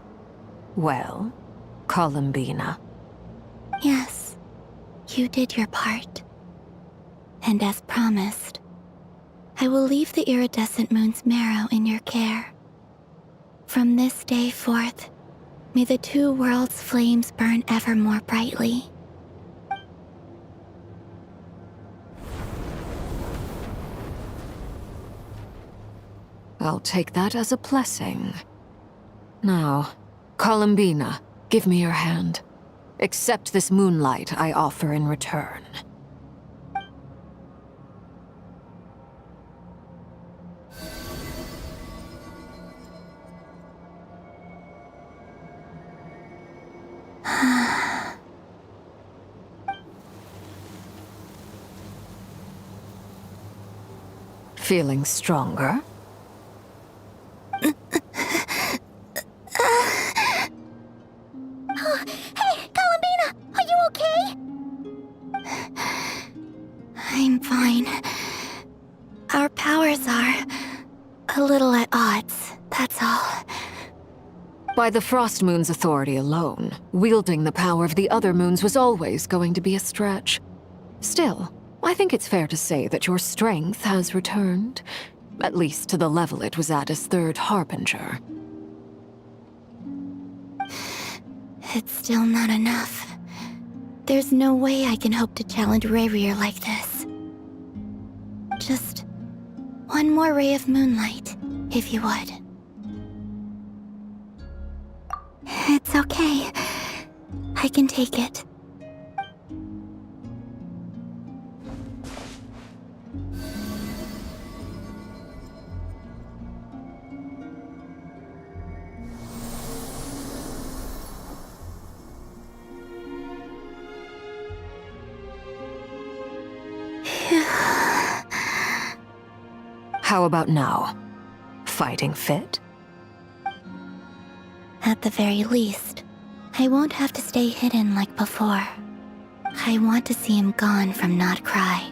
Well, Columbina. Yes, you did your part. And as promised, I will leave the iridescent moon's marrow in your care. From this day forth, may the two worlds' flames burn ever more brightly. I'll take that as a blessing. Now, Columbina, give me your hand. Accept this moonlight I offer in return. Feeling stronger? Hey, Columbina! Are you okay? I'm fine. Our powers are a little at odds, that's all. By the Frost Moon's authority alone, wielding the power of the other moons was always going to be a stretch. Still, I think it's fair to say that your strength has returned, at least to the level it was at as Third Harbinger. It's still not enough. There's no way I can hope to challenge Rayrier like this. Just one more ray of moonlight, if you would. It's okay. I can take it. How about now? Fighting fit? At the very least, I won't have to stay hidden like before. I want to see him gone from Not Cry.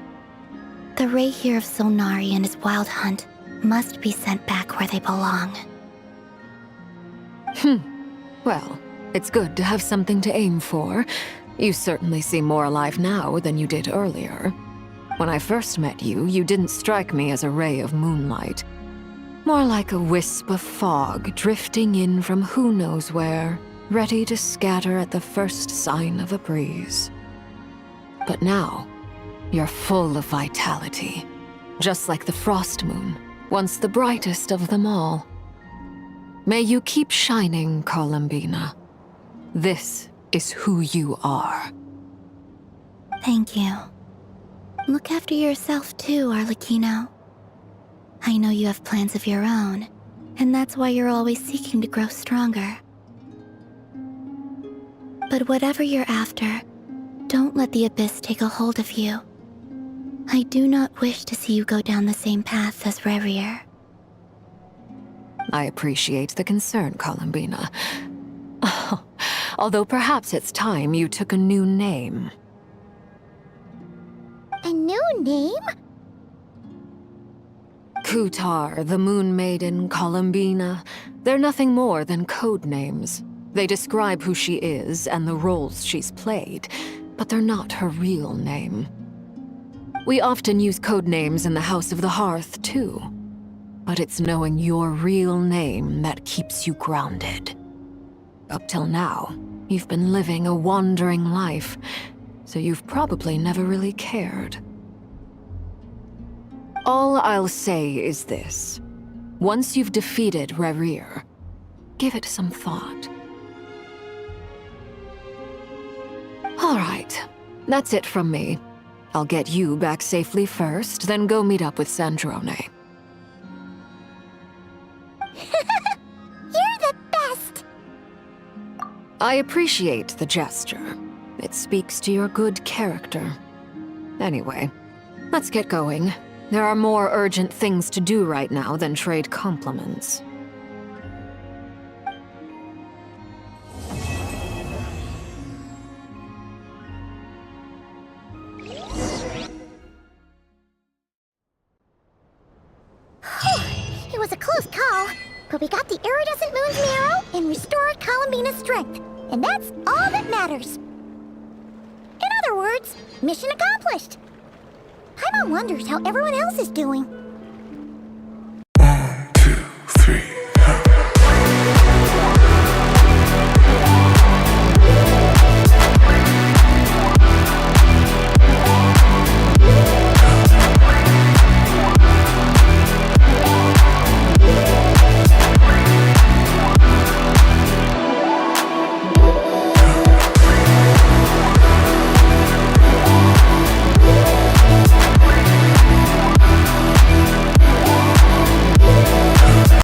The Rayheer of Solnari and his wild hunt must be sent back where they belong. Well, it's good to have something to aim for. You certainly seem more alive now than you did earlier. When I first met you, you didn't strike me as a ray of moonlight. More like a wisp of fog drifting in from who knows where, ready to scatter at the first sign of a breeze. But now, you're full of vitality, just like the Frost Moon, once the brightest of them all. May you keep shining, Columbina. This is who you are. Thank you. Look after yourself too, Arlecchino. I know you have plans of your own, and that's why you're always seeking to grow stronger. But whatever you're after, don't let the Abyss take a hold of you. I do not wish to see you go down the same path as Rayrier. I appreciate the concern, Columbina. Although perhaps it's time you took a new name. A new name? Kutar, the Moon Maiden, Columbina. They're nothing more than code names. They describe who she is and the roles she's played, but they're not her real name. We often use code names in the House of the Hearth, too. But it's knowing your real name that keeps you grounded. Up till now, you've been living a wandering life, so you've probably never really cared. All I'll say is this. Once you've defeated Rayrier, give it some thought. All right, that's it from me. I'll get you back safely first, then go meet up with Sandrone. You're the best! I appreciate the gesture. It speaks to your good character. Anyway, let's get going. There are more urgent things to do right now than trade compliments. It was a close But we got the iridescent moon's marrow and restored Columbina's strength. And that's all that matters. In other words, mission accomplished. Paimon wonders how everyone else is doing.